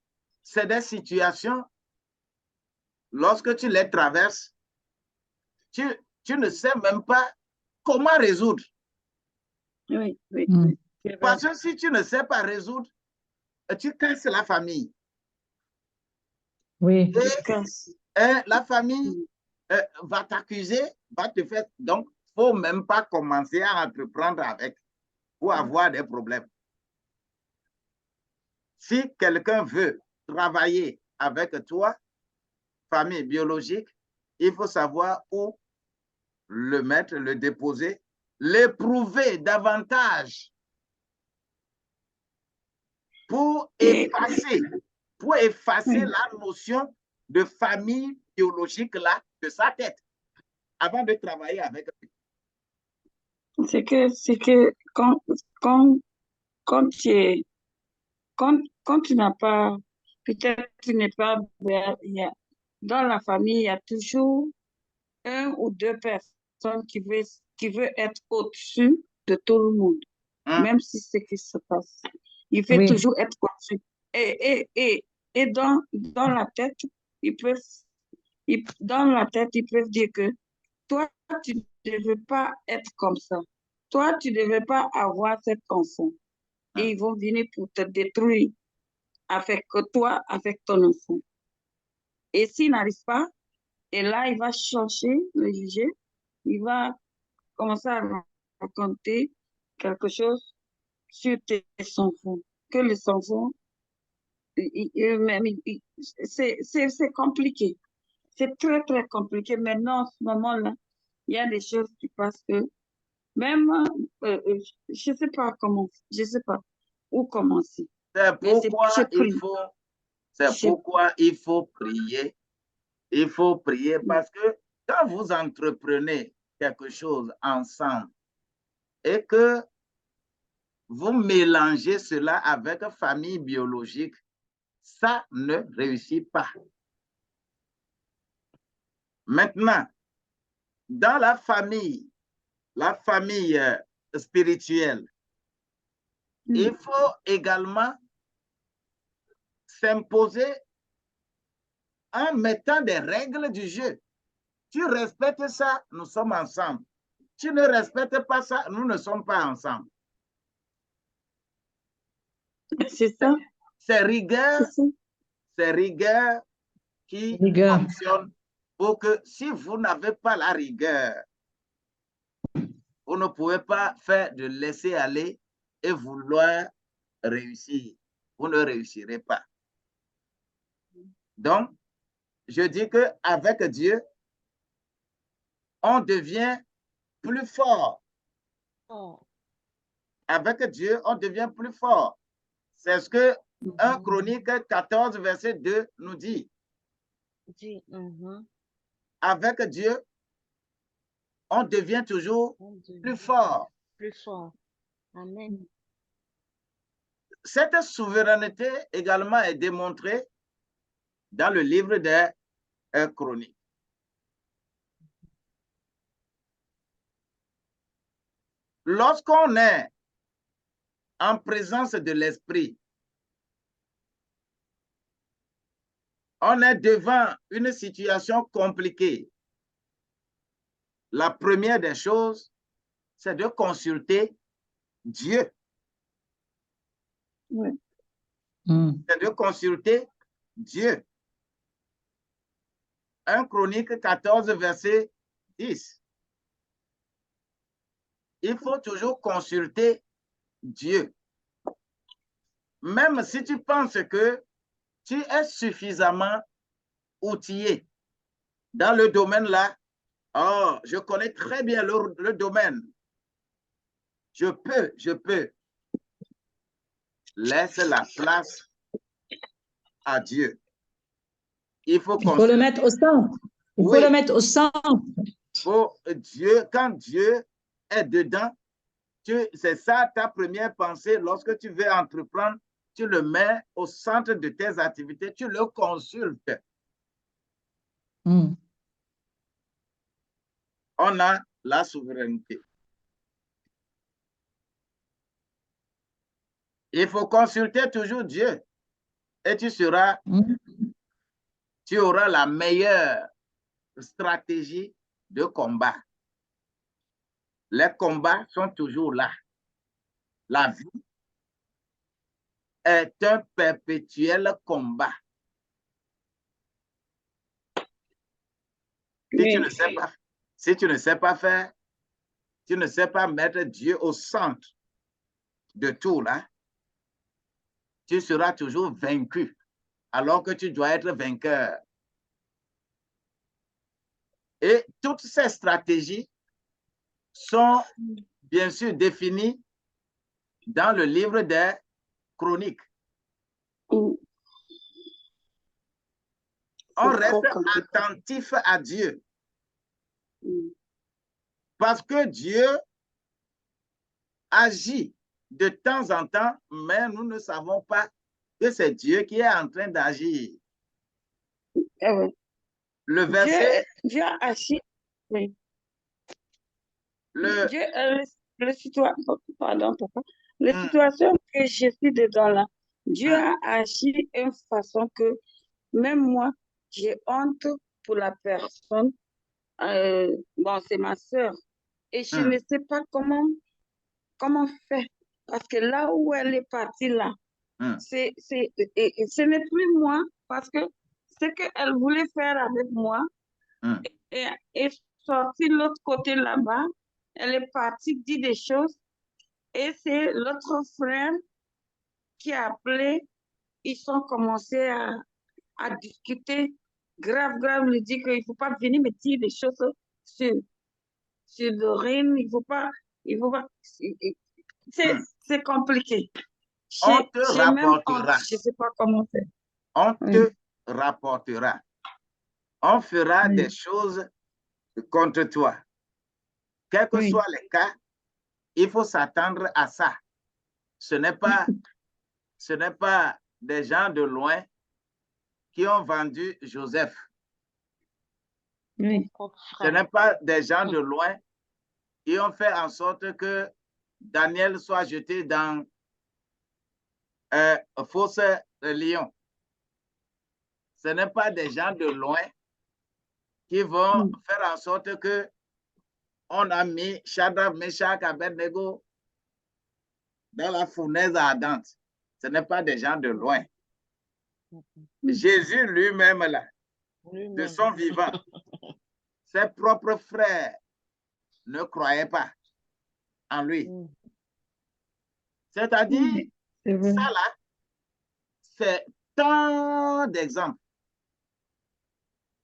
des situations, lorsque tu les traverses, tu ne sais même pas comment résoudre. Oui, oui. Parce que si tu ne sais pas résoudre, tu casses la famille. Oui. Et la famille va t'accuser, va te faire. Donc, il ne faut même pas commencer à entreprendre avec ou avoir des problèmes. Si quelqu'un veut travailler avec toi, famille biologique, il faut savoir où le mettre, le déposer, l'éprouver davantage pour effacer la notion de famille biologique là de sa tête avant de travailler avec lui. C'est que quand tu n'as pas, peut-être tu n'es pas, dans la famille, il y a toujours un ou deux personnes qui veut être au-dessus de tout le monde, même si c'est ce qui se passe. Il veut toujours être au-dessus. Et dans la tête, ils peuvent dire que toi, tu ne devais pas être comme ça. Toi, tu ne devais pas avoir cet enfant. Et ils vont venir pour te détruire avec toi, avec ton enfant. Et s'il n'arrive pas, et là, il va chercher le juger, il va commencer à raconter quelque chose sur tes enfants, que les enfants, c'est compliqué. C'est très, très compliqué. Maintenant, en ce moment-là, il y a des choses qui passent que même, je ne sais pas comment, je ne sais pas où commencer. C'est pourquoi il faut prier. Il faut prier parce que quand vous entreprenez quelque chose ensemble et que vous mélangez cela avec famille biologique, ça ne réussit pas. Maintenant, dans la famille spirituelle, il faut également s'imposer en mettant des règles du jeu. Tu respectes ça, nous sommes ensemble. Tu ne respectes pas ça, nous ne sommes pas ensemble. C'est ça. C'est rigueur qui fonctionne pour que si vous n'avez pas la rigueur, vous ne pouvez pas faire de laisser aller et vouloir réussir. Vous ne réussirez pas. Donc, je dis qu'avec Dieu, on devient plus fort. Avec Dieu, on devient plus fort. C'est ce que 1 Chronique 14, verset 2 nous dit. Avec Dieu, on devient toujours plus fort. Plus fort. Amen. Cette souveraineté également est démontrée dans le livre des Chroniques. Lorsqu'on est en présence de l'Esprit, on est devant une situation compliquée. La première des choses, c'est de consulter Dieu. C'est de consulter Dieu. 1 Chronique 14, verset 10. Il faut toujours consulter Dieu. Même si tu penses que tu es suffisamment outillé dans le domaine là, oh, je connais très bien le domaine. Je peux. Laisse la place à Dieu. Il faut le mettre au centre. Il faut le mettre au centre. Dieu, quand Dieu est dedans, c'est ça ta première pensée. Lorsque tu veux entreprendre, tu le mets au centre de tes activités, tu le consultes. On a la souveraineté. Il faut consulter toujours Dieu et tu auras la meilleure stratégie de combat. Les combats sont toujours là. La vie est un perpétuel combat. Si tu ne sais pas, si tu ne sais pas faire, tu ne sais pas mettre Dieu au centre de tout là, tu seras toujours vaincu, alors que tu dois être vainqueur. Et toutes ces stratégies sont bien sûr définies dans le livre des Chroniques. On reste attentif à Dieu. Parce que Dieu agit de temps en temps, mais nous ne savons pas que c'est Dieu qui est en train d'agir. Le verset... Dieu agit, oui. Le situation que je suis dedans là, Dieu a agi d'une façon que même moi, j'ai honte pour la personne. Bon, c'est ma soeur. Et je ne sais pas comment faire. Parce que là où elle est partie là, ce n'est plus moi, parce que ce qu'elle voulait faire avec moi, et sortir de l'autre côté là-bas, elle est partie dire des choses, et c'est l'autre frère qui a appelé, ils ont commencé à discuter, grave, lui dit qu'il ne faut pas venir me dire des choses sur Dorine, il ne faut pas, c'est compliqué. On te rapportera. Je ne sais pas comment faire. On te rapportera. On fera des choses contre toi. Quels que soient les cas, il faut s'attendre à ça. Ce n'est pas des gens de loin qui ont vendu Joseph. Ce n'est pas des gens de loin qui ont fait en sorte que Daniel soit jeté dans fosse lion. Ce n'est pas des gens de loin qui vont faire en sorte que on a mis Shadrach, Meshach, Abednego dans la fournaise ardente. Ce n'est pas des gens de loin. Jésus lui-même, là, de son vivant, ses propres frères ne croyaient pas en lui. C'est-à-dire, ça là, c'est tant d'exemples.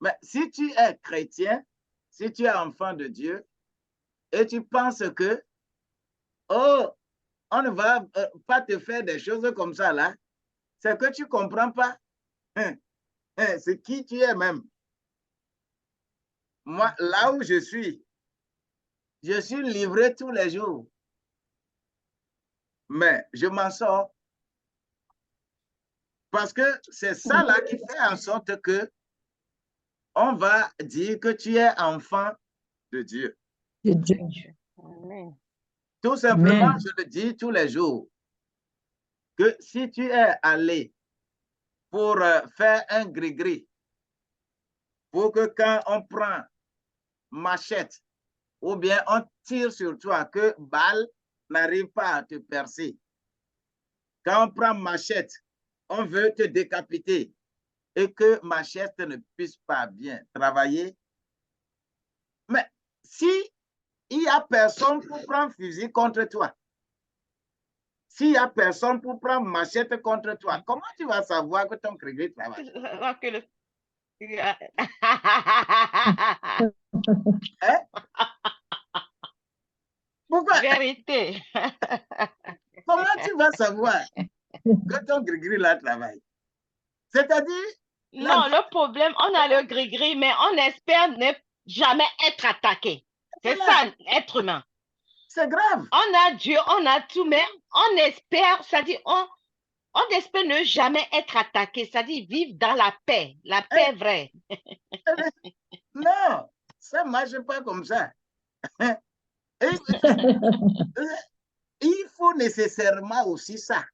Mais si tu es chrétien, si tu es enfant de Dieu, et tu penses que, oh, on ne va pas te faire des choses comme ça là, c'est que tu ne comprends pas c'est qui tu es même. Moi, là où je suis livré tous les jours. Mais je m'en sors. Parce que c'est ça là qui fait en sorte que on va dire que tu es enfant de Dieu. Tout simplement, je le dis tous les jours, que si tu es allé pour faire un gris-gris, pour que quand on prend machette ou bien on tire sur toi, que balle n'arrive pas à te percer. Quand on prend machette, on veut te décapiter et que machette ne puisse pas bien travailler. Mais si il n'y a personne pour prendre fusil contre toi, s'il n'y a personne pour prendre machette contre toi, comment tu vas savoir que ton gris-gris travaille? Hein? Pourquoi? Vérité. Comment tu vas savoir que ton gris-gris là travaille? C'est-à-dire... Non, le problème, on a le gris-gris, mais on espère ne jamais être attaqué. C'est ça, être humain. C'est grave. On a Dieu, on a tout, mais on espère, c'est-à-dire, on espère ne jamais être attaqué, c'est-à-dire vivre dans la paix vraie. Non, ça ne marche pas comme ça. Et, il faut nécessairement aussi ça.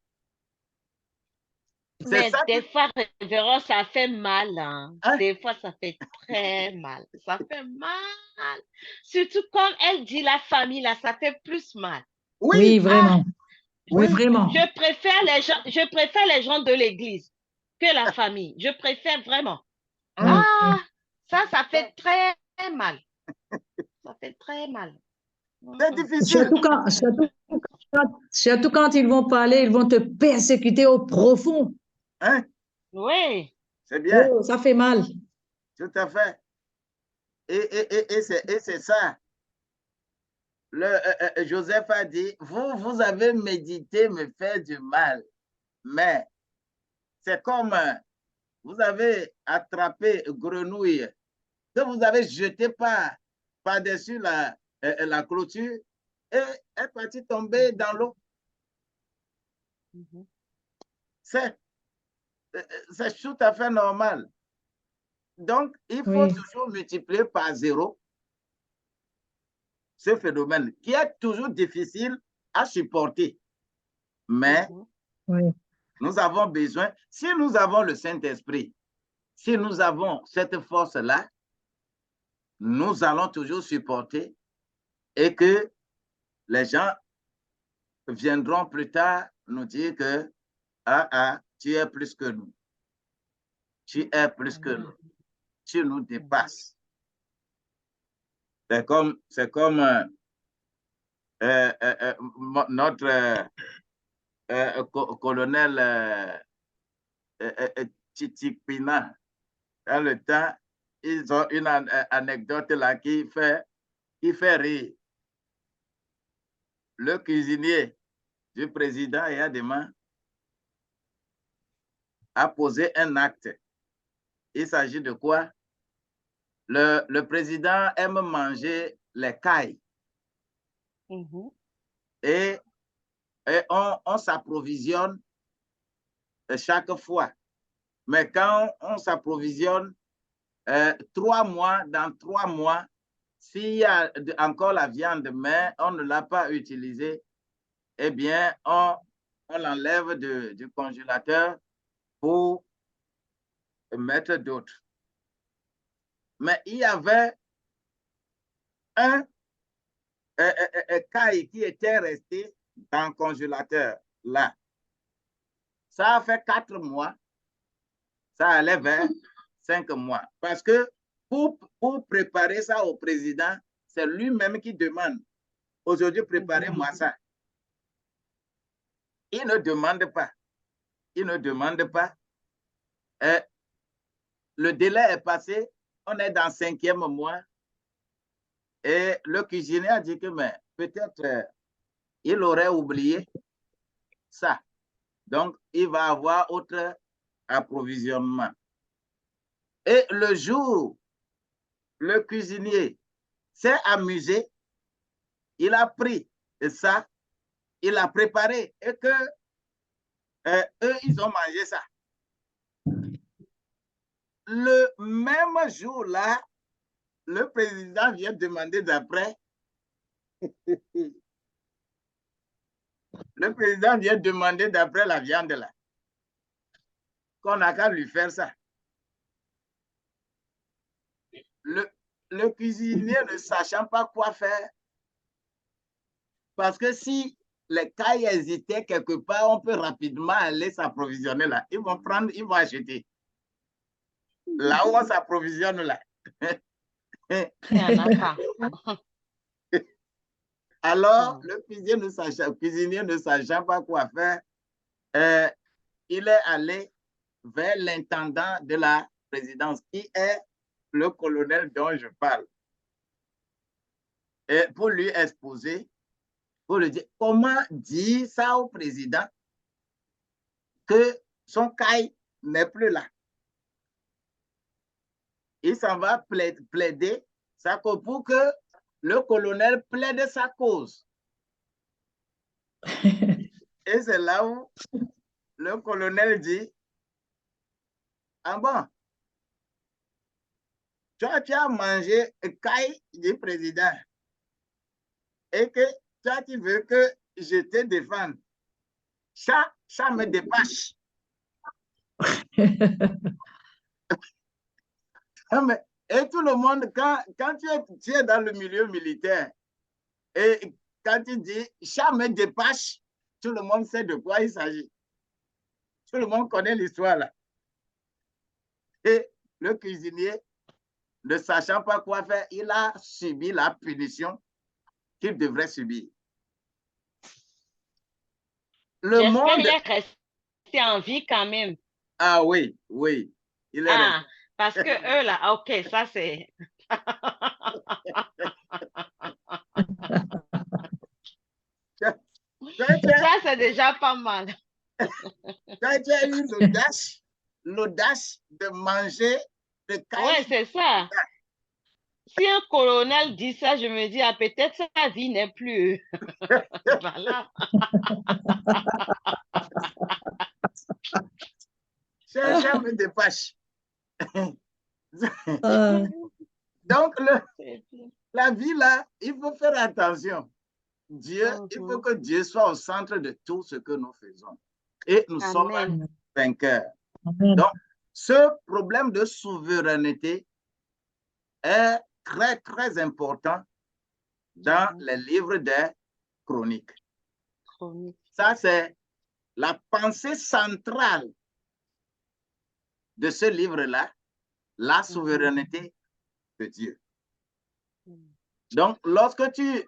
Mais Ça des fois, révérend, ça fait mal. Hein. hein? Des fois, ça fait très mal. Ça fait mal. Surtout comme elle dit la famille, là, ça fait plus mal. Oui, Oui, vraiment. Oui, oui, vraiment. Je préfère les gens de l'église que la famille. Je préfère vraiment. Oui. Ah, ça fait très mal. Ça fait très mal. c'est difficile. Surtout quand ils vont parler, ils vont te persécuter au profond. Hein? Oui. C'est bien, Oh, ça fait mal. tout à fait. Et c'est ça. Joseph a dit, vous avez médité me faire du mal, mais c'est comme vous avez attrapé grenouille que vous avez jeté par-dessus la clôture et est parti tomber dans l'eau. C'est tout à fait normal. Donc, il faut Oui. toujours multiplier par 0 ce phénomène qui est toujours difficile à supporter. Mais Oui. nous avons besoin, si nous avons le Saint-Esprit, si nous avons cette force-là, nous allons toujours supporter et que les gens viendront plus tard nous dire que tu es plus que nous. Tu es plus que nous. Tu nous dépasses. C'est comme notre colonel Titipina. Dans le temps, ils ont une anecdote là qui fait rire. Le cuisinier du président Yadema a posé un acte. Il s'agit de quoi? Le président aime manger les cailles. Et on s'approvisionne chaque fois. Mais quand on s'approvisionne 3 mois, dans 3 mois, s'il y a encore la viande, mais on ne l'a pas utilisée, eh bien, on l'enlève du congélateur pour mettre d'autres. Mais il y avait un caille qui était resté dans le congélateur là. Ça a fait 4 mois, ça allait vers 5 mois. Parce que pour préparer ça au président, c'est lui-même qui demande. Aujourd'hui, préparez-moi ça. Il ne demande pas. Il ne demande pas. Le délai est passé. On est dans le 5e mois. Et le cuisinier a dit que peut-être il aurait oublié ça. Donc, il va avoir autre approvisionnement. Et le jour, le cuisinier s'est amusé, il a pris ça, il a préparé et que eux, ils ont mangé ça. Le même jour-là, le président vient demander d'après. Le président vient demander d'après la viande là. Qu'on n'a qu'à lui faire ça. Le cuisinier ne sachant pas quoi faire, parce que si les cailles hésitaient quelque part, on peut rapidement aller s'approvisionner là. Ils vont prendre, ils vont acheter. Là où on s'approvisionne là. Il n'y en a pas. Alors, le cuisinier ne sachant pas quoi faire, il est allé vers l'intendant de la présidence, qui est le colonel dont je parle. Et pour lui exposer, pour lui dire, comment dire ça au président que son caille n'est plus là. Il s'en va plaider sa cause pour que le colonel plaide sa cause. Et c'est là où le colonel dit, ah bon, tu as mangé caille du président. Et que toi, tu veux que je te défende. Ça me dépasse. Et tout le monde, quand tu es dans le milieu militaire, et quand tu dis ça me dépasse, tout le monde sait de quoi il s'agit. Tout le monde connaît l'histoire là. Et le cuisinier, ne sachant pas quoi faire, il a subi la punition qu'il devrait subir. J'espère qu'il est resté en vie quand même. Ah oui, oui. Il est resté. Parce que eux là, ok, ça c'est... Ça c'est déjà pas mal. Quand tu as eu l'audace de manger de caille. Oui, c'est ça. Si un colonel dit ça, je me dis, ah, peut-être sa vie n'est plus. Voilà. Ça me dépasse. Donc, la vie là, il faut faire attention. Dieu, il faut que Dieu soit au centre de tout ce que nous faisons. Et nous sommes vainqueurs. Donc, ce problème de souveraineté est très, très important dans les livres des chroniques. Ça, c'est la pensée centrale de ce livre-là, la souveraineté de Dieu. Donc, lorsque tu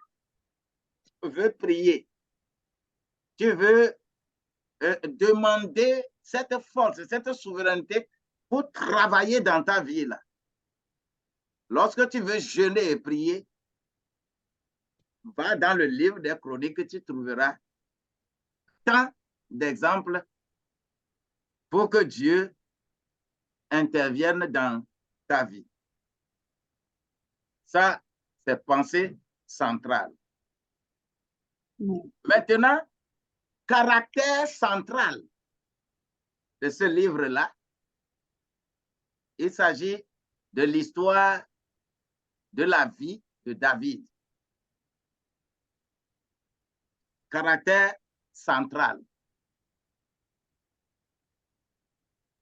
veux prier, tu veux demander cette force, cette souveraineté pour travailler dans ta vie là. Lorsque tu veux jeûner et prier, va dans le livre des chroniques, tu trouveras tant d'exemples pour que Dieu intervienne dans ta vie. Ça, c'est pensée centrale. Maintenant, caractère central de ce livre-là, il s'agit de l'histoire de la vie de David. Caractère central.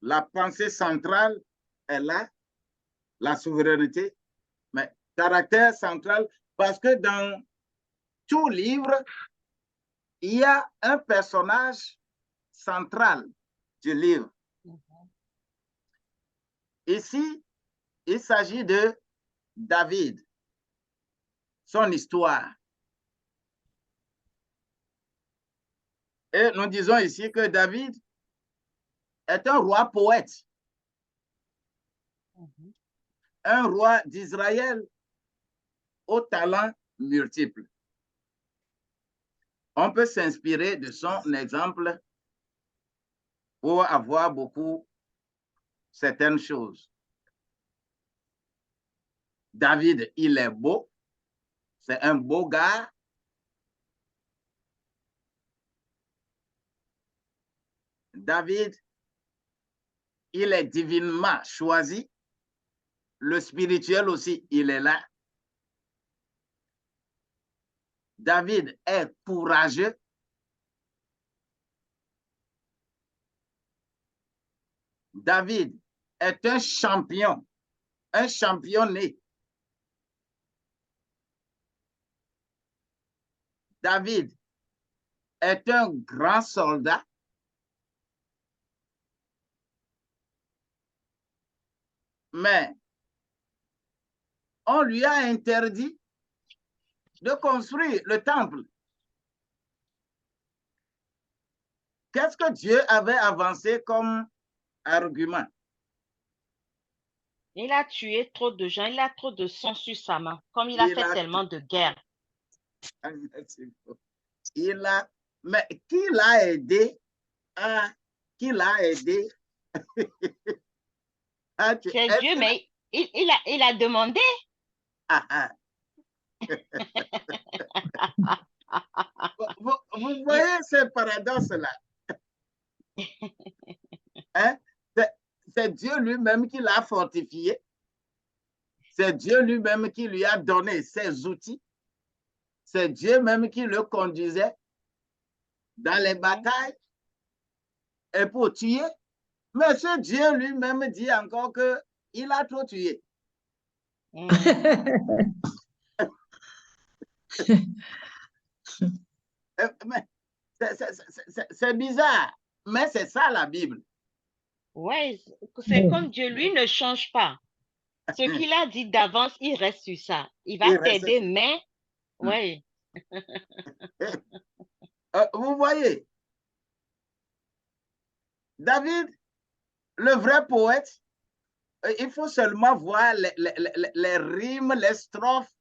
La pensée centrale est là, la souveraineté, mais caractère central, parce que dans tout livre, il y a un personnage central du livre. Ici, il s'agit de David, son histoire. Et nous disons ici que David est un roi poète, un roi d'Israël aux talents multiples. On peut s'inspirer de son exemple pour avoir beaucoup certaines choses. David, il est beau, c'est un beau gars. David, il est divinement choisi. Le spirituel aussi, il est là. David est courageux. David est un champion né. David est un grand soldat. Mais on lui a interdit de construire le temple. Qu'est-ce que Dieu avait avancé comme argument? Il a tué trop de gens, il a trop de sang sur sa main, comme il a fait tellement de guerres. Mais qui l'a aidé à... Qui l'a aidé? C'est Dieu, mais il a demandé. Vous voyez ce paradoxe-là? Hein? C'est Dieu lui-même qui l'a fortifié. C'est Dieu lui-même qui lui a donné ses outils. c'est Dieu même qui le conduisait dans les batailles et pour tuer. Mais ce Dieu lui-même dit encore qu'il a trop tué. C'est bizarre, mais c'est ça la Bible. Oui, c'est comme Dieu, lui ne change pas. Ce qu'il a dit d'avance, il reste sur ça. Il va t'aider, mais oui. Vous voyez, David, le vrai poète, il faut seulement voir les rimes, les strophes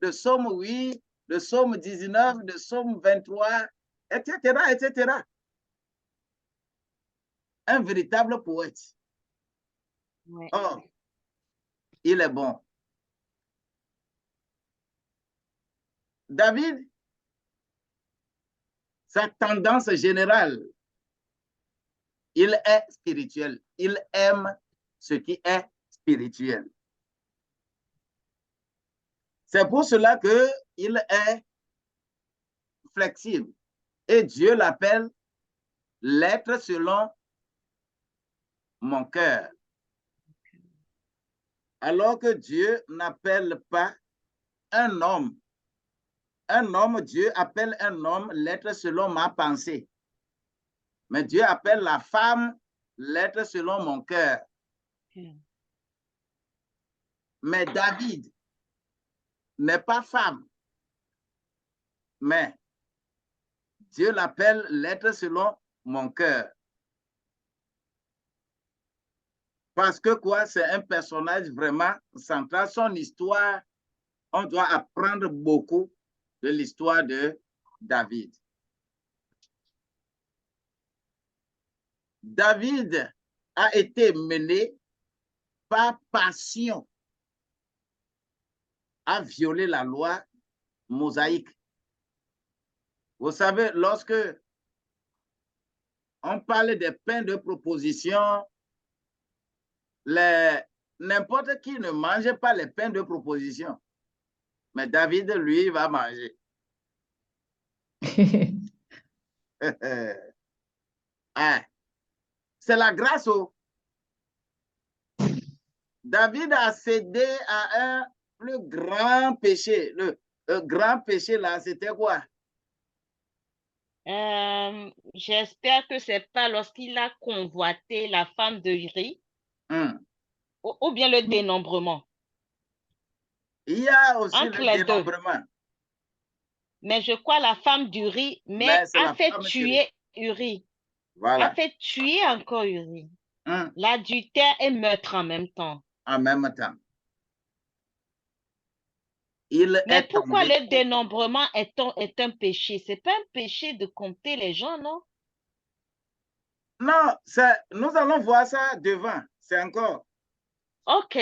de Psaume 8, de Psaume 19, de Psaume 23, etc., etc. Un véritable poète. Ouais. Oh, il est bon. David, sa tendance générale, il est spirituel. Il aime ce qui est spirituel. C'est pour cela qu'il est flexible. Et Dieu l'appelle l'être selon mon cœur. Alors que Dieu n'appelle pas un homme. Un homme, Dieu appelle un homme l'être selon ma pensée. Mais Dieu appelle la femme l'être selon mon cœur. Mais David n'est pas femme. Mais Dieu l'appelle l'être selon mon cœur. Parce que quoi, c'est un personnage vraiment central. Son histoire, on doit apprendre beaucoup de l'histoire de David. David a été mené par passion à violer la loi mosaïque. Vous savez, lorsque on parle des pains de proposition, n'importe qui ne mange pas les pains de proposition. Mais David, lui, va manger. Ah, c'est la grâce. David a cédé à un plus grand péché. Le grand péché, là, c'était quoi? J'espère que c'est pas lorsqu'il a convoité la femme de Uri, ou bien le dénombrement. Il y a aussi Entre le les dénombrement. deux. Mais je crois la femme d'Uri, mais a fait tuer Uri. Voilà. A fait tuer encore Uri. L'adultère et meurtre en même temps. En même temps. Mais pourquoi le dénombrement est un péché? C'est pas un péché de compter les gens, non? Non, nous allons voir ça devant. C'est encore. Ok.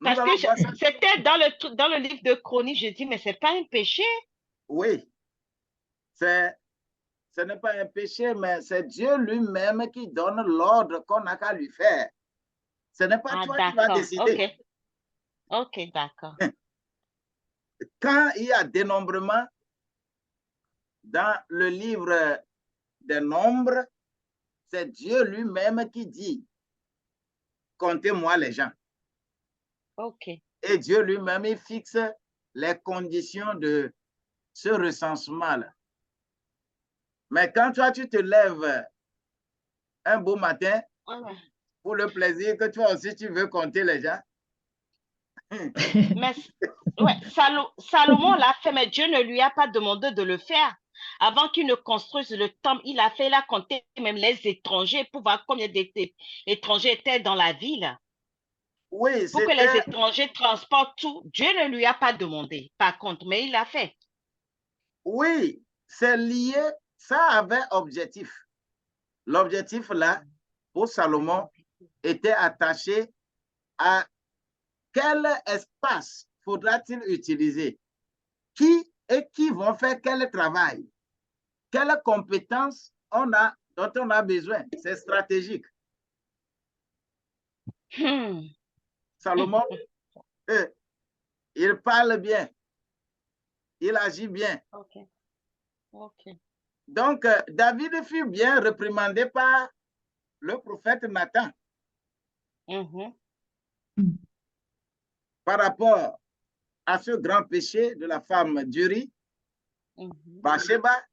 Parce que c'était dans le livre de Chronique, je dis, mais c'est pas un péché. Oui. Ce n'est pas un péché, mais c'est Dieu lui-même qui donne l'ordre qu'on n'a qu'à lui faire. Ce n'est pas toi qui vas décider. Ok, d'accord. Quand il y a dénombrement, dans le livre des nombres, c'est Dieu lui-même qui dit, comptez-moi les gens. Ok. Et Dieu lui-même, il fixe les conditions de ce recensement-là. Mais quand toi, tu te lèves un beau matin, pour le plaisir que toi aussi, tu veux compter les gens. Mais ouais, Salomon l'a fait, mais Dieu ne lui a pas demandé de le faire. Avant qu'il ne construise le temple, il a compté même les étrangers pour voir combien d'étrangers étaient dans la ville. Oui, pour que les étrangers transportent tout. Dieu ne lui a pas demandé, par contre, mais il l'a fait. Oui, c'est lié, ça avait objectif. L'objectif là, pour Salomon, était attaché à quel espace faudra-t-il utiliser? Qui vont faire quel travail? Quelles compétences dont on a besoin? C'est stratégique. Salomon, il parle bien. Il agit bien. Ok. Ok. Donc, David fut bien réprimandé par le prophète Nathan par rapport à ce grand péché de la femme d'Uri, Bathsheba.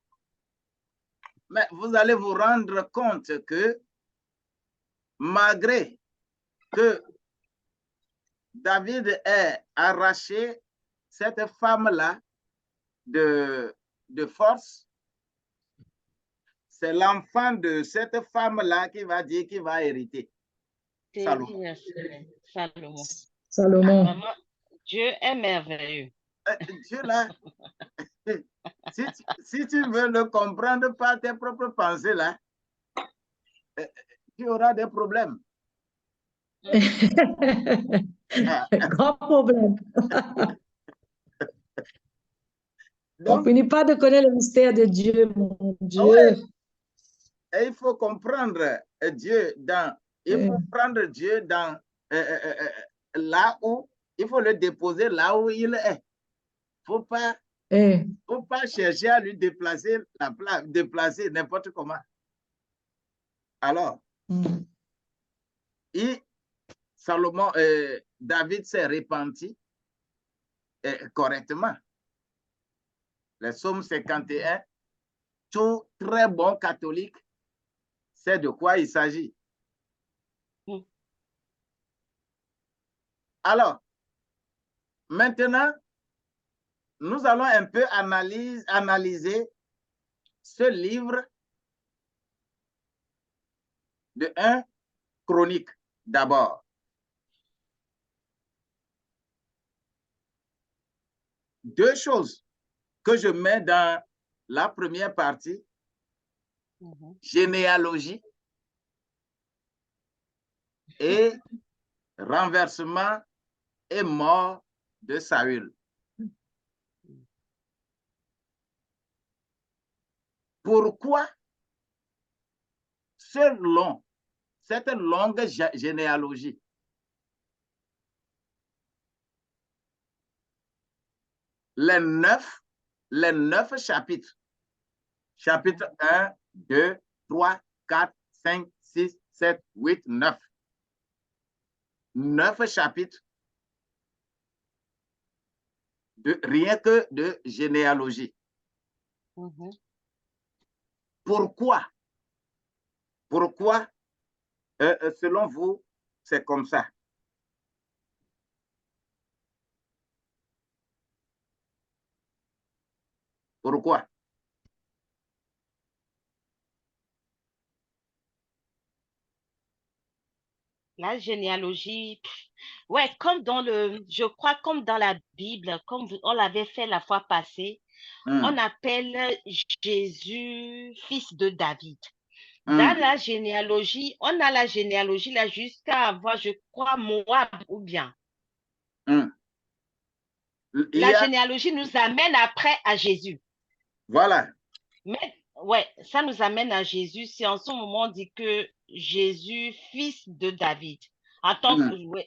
Mais vous allez vous rendre compte que malgré que David ait arraché cette femme-là de force, c'est l'enfant de cette femme-là qui va dire qu'il va hériter. Salomon. Salomon. Salomon. Maman, Dieu est merveilleux. Dieu là, si tu veux le comprendre par tes propres pensées là, tu auras des problèmes. Grand problème. Donc, on finit pas de connaître le mystère de Dieu, mon Dieu. Ouais. Et il faut comprendre Dieu dans, il faut prendre Dieu dans là où, il faut le déposer là où il est. Faut pas chercher à lui déplacer la place, déplacer n'importe comment. Alors, Salomon, David s'est repenti correctement. Le psaume 51, tout très bon catholique sait de quoi il s'agit. Alors, maintenant, nous allons un peu analyser ce livre de 1 Chronique d'abord. Deux choses que je mets dans la première partie, généalogie et renversement et mort de Saül. Pourquoi cette longue généalogie? Les neuf chapitres. Chapitre 1, 2, 3, 4, 5, 6, 7, 8, 9. 9 chapitres. Rien que de généalogie. Pourquoi? Pourquoi, selon vous, c'est comme ça? Pourquoi? La généalogie, ouais, comme dans je crois comme dans la Bible, comme on l'avait fait la fois passée, on appelle Jésus fils de David. Dans la généalogie, on a la généalogie là jusqu'à avoir, je crois, Moab ou bien. La généalogie nous amène après à Jésus. Voilà. Mais ouais, ça nous amène à Jésus. C'est en ce moment on dit que Jésus, fils de David.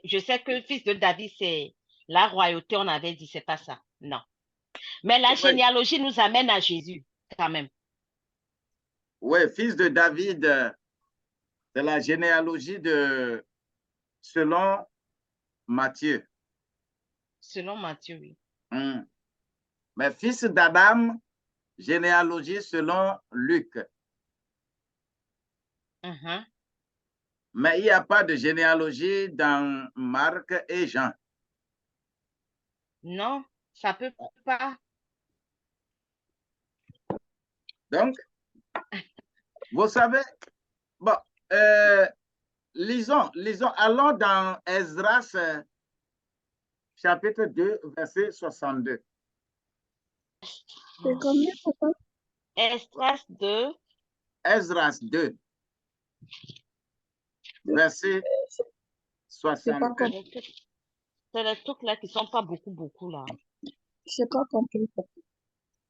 Je sais que fils de David, c'est la royauté, on avait dit, c'est pas ça. Non. Mais la généalogie nous amène à Jésus, quand même. Oui, fils de David, c'est la généalogie selon Matthieu. Selon Matthieu, oui. Mais fils d'Adam, généalogie selon Luc. Mais il n'y a pas de généalogie dans Marc et Jean. Non, ça peut pas. Donc, vous savez, bon, lisons, allons dans Esdras, chapitre 2, verset 62. C'est combien, papa? Esdras 2. Esdras 2, verset 62. C'est les trucs là qui ne sont pas beaucoup là. Je n'ai pas compris.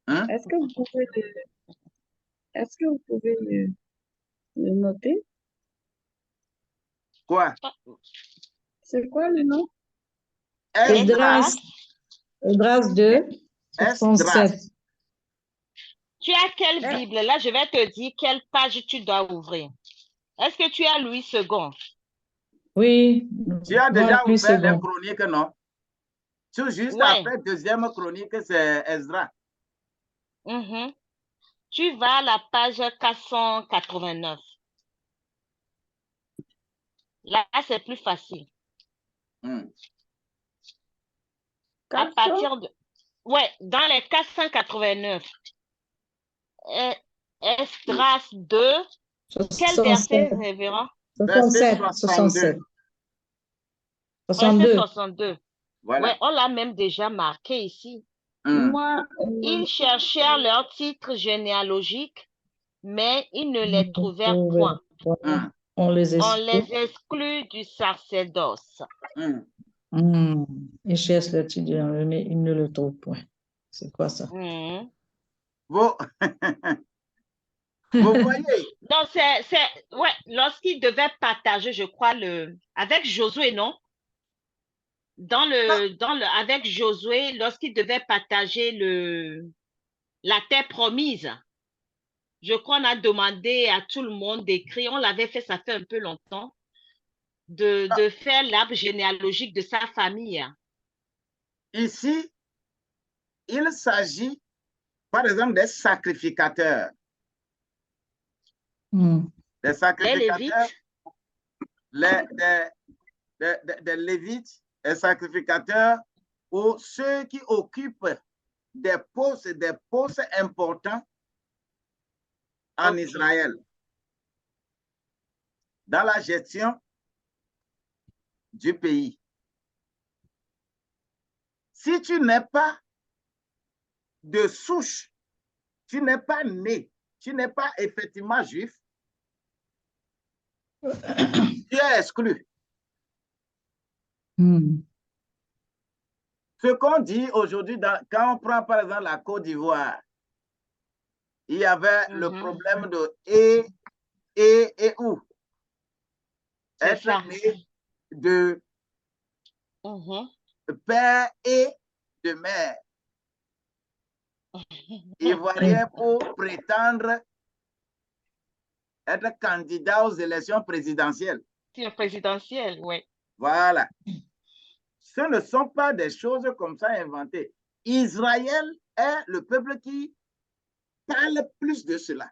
Est-ce que vous pouvez le noter? Quoi? C'est quoi le nom? Esdras 2. Esdras. 67. Tu as quelle Bible? Là, je vais te dire quelle page tu dois ouvrir. Est-ce que tu as Louis II? Oui. Tu as déjà Louis ouvert les II. chroniques, non? Tout juste Ouais. après deuxième chronique, c'est Esdras. Tu vas à la page 489. Là, c'est plus facile. À partir de... Ouais, dans les 489. Esdras 2. Quel verset, révérend? 67. 67. 62. Verset 62. Voilà. Ouais, on l'a même déjà marqué ici. Moi, Ils cherchèrent leur titre généalogique, mais ils ne les trouvèrent point. On les exclut du sacerdoce. Ils cherchent le titre, mais ils ne le trouvent point. C'est quoi ça? Vous, vous voyez? Donc, ouais, lorsqu'ils devaient partager, je crois, avec Josué, non? Avec Josué, lorsqu'ils devaient partager la terre promise, je crois qu'on a demandé à tout le monde d'écrire, on l'avait fait, ça fait un peu longtemps, de faire l'arbre généalogique de sa famille. Ici, il s'agit, par exemple, des sacrificateurs. Des sacrificateurs, des lévites, des sacrificateurs, ou ceux qui occupent des postes importants en Israël, dans la gestion du pays. Si tu n'es pas de souche, tu n'es pas né, tu n'es pas effectivement juif, tu es exclu. Ce qu'on dit aujourd'hui, quand on prend par exemple la Côte d'Ivoire, il y avait le problème de et où. Être né de père et de mère. Ivoirien pour prétendre être candidat aux élections présidentielles. Présidentielles, oui. Voilà. Ce ne sont pas des choses comme ça inventées. Israël est le peuple qui parle plus de cela.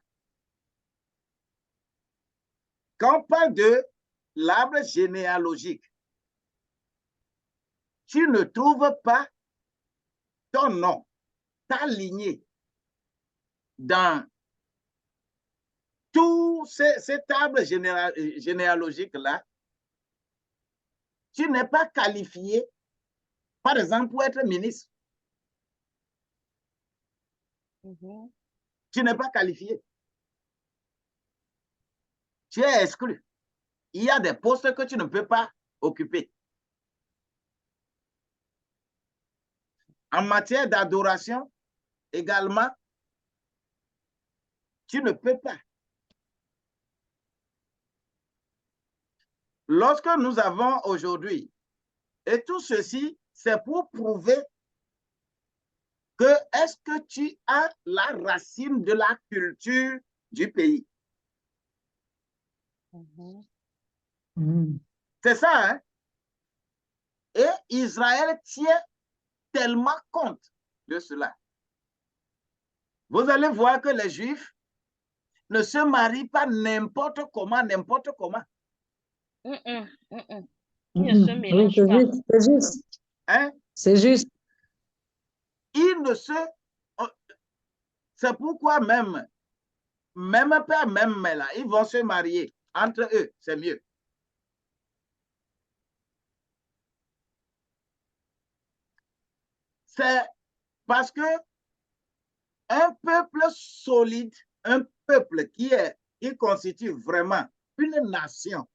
Quand on parle de l'arbre généalogique, tu ne trouves pas ton nom, ta lignée dans tout cet arbre généalogique-là. Tu n'es pas qualifié, par exemple, pour être ministre. Tu n'es pas qualifié. Tu es exclu. Il y a des postes que tu ne peux pas occuper. En matière d'adoration, également, tu ne peux pas. Lorsque nous avons aujourd'hui, et tout ceci, c'est pour prouver que est-ce que tu as la racine de la culture du pays. C'est ça, hein? Et Israël tient tellement compte de cela. Vous allez voir que les Juifs ne se marient pas n'importe comment, n'importe comment. Ils ne se mélangent pas. C'est juste. Hein? C'est juste. Ils ne se... C'est pourquoi même père, même mère, là, ils vont se marier entre eux, c'est mieux. C'est parce que un peuple solide, un peuple qui constitue vraiment une nation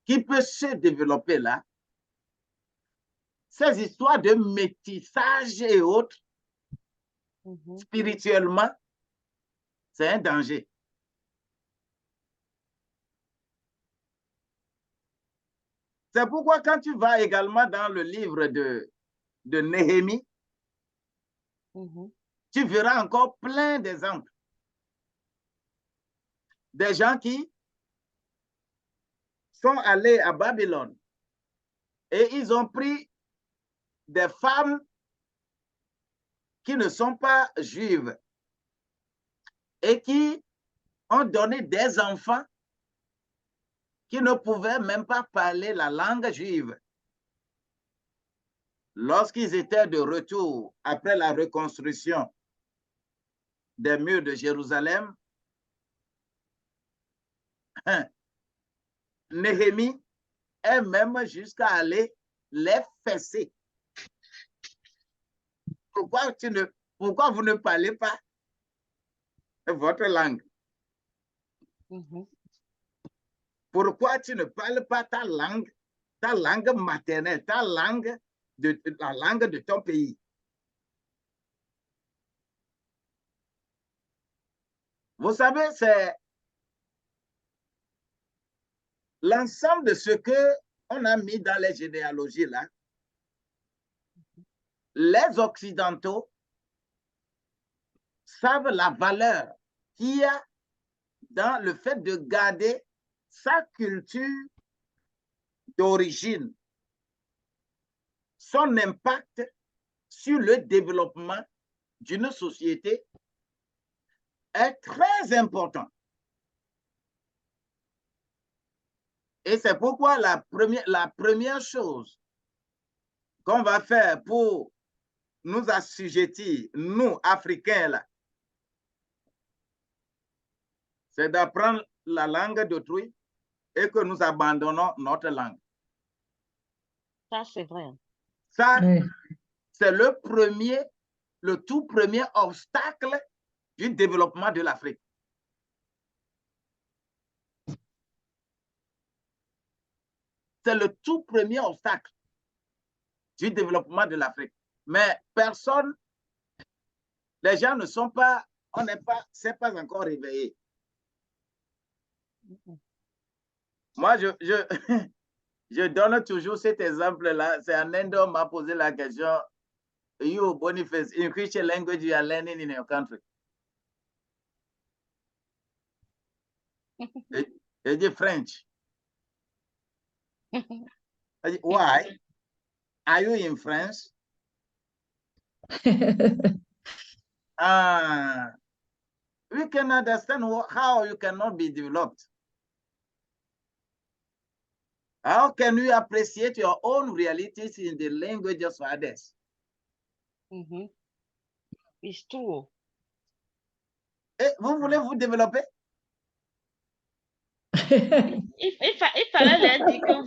qui peut se développer là, ces histoires de métissage et autres, spirituellement, c'est un danger. C'est pourquoi quand tu vas également dans le livre de Néhémie, Tu verras encore plein d'exemples. Des gens qui sont allés à Babylone et ils ont pris des femmes qui ne sont pas juives et qui ont donné des enfants qui ne pouvaient même pas parler la langue juive. Lorsqu'ils étaient de retour après la reconstruction des murs de Jérusalem, Néhémie est même jusqu'à aller les fesser. Pourquoi vous ne parlez pas votre langue? Pourquoi tu ne parles pas ta langue maternelle, la langue de ton pays? Vous savez, c'est l'ensemble de ce qu'on a mis dans les généalogies là. Les Occidentaux savent la valeur qu'il y a dans le fait de garder sa culture d'origine, son impact sur le développement d'une société est très important. Et c'est pourquoi la première chose qu'on va faire pour nous assujettir, nous, Africains, là, c'est d'apprendre la langue d'autrui et que nous abandonnons notre langue. Ça, c'est vrai. Ça, c'est le tout premier obstacle du développement de l'Afrique. C'est le tout premier obstacle du développement de l'Afrique. Mais personne, les gens ne sont pas, c'est pas encore réveillé. Moi, je donne toujours cet exemple-là. C'est un Indo m'a posé la question, you, Boniface, in which language you are learning in your country? He dit French. I dit, why? Are you in France? We can understand how you cannot be developed. How can you appreciate your own realities in the language of others? It's true. Et vous voulez vous développer? Il fallait leur dire que vous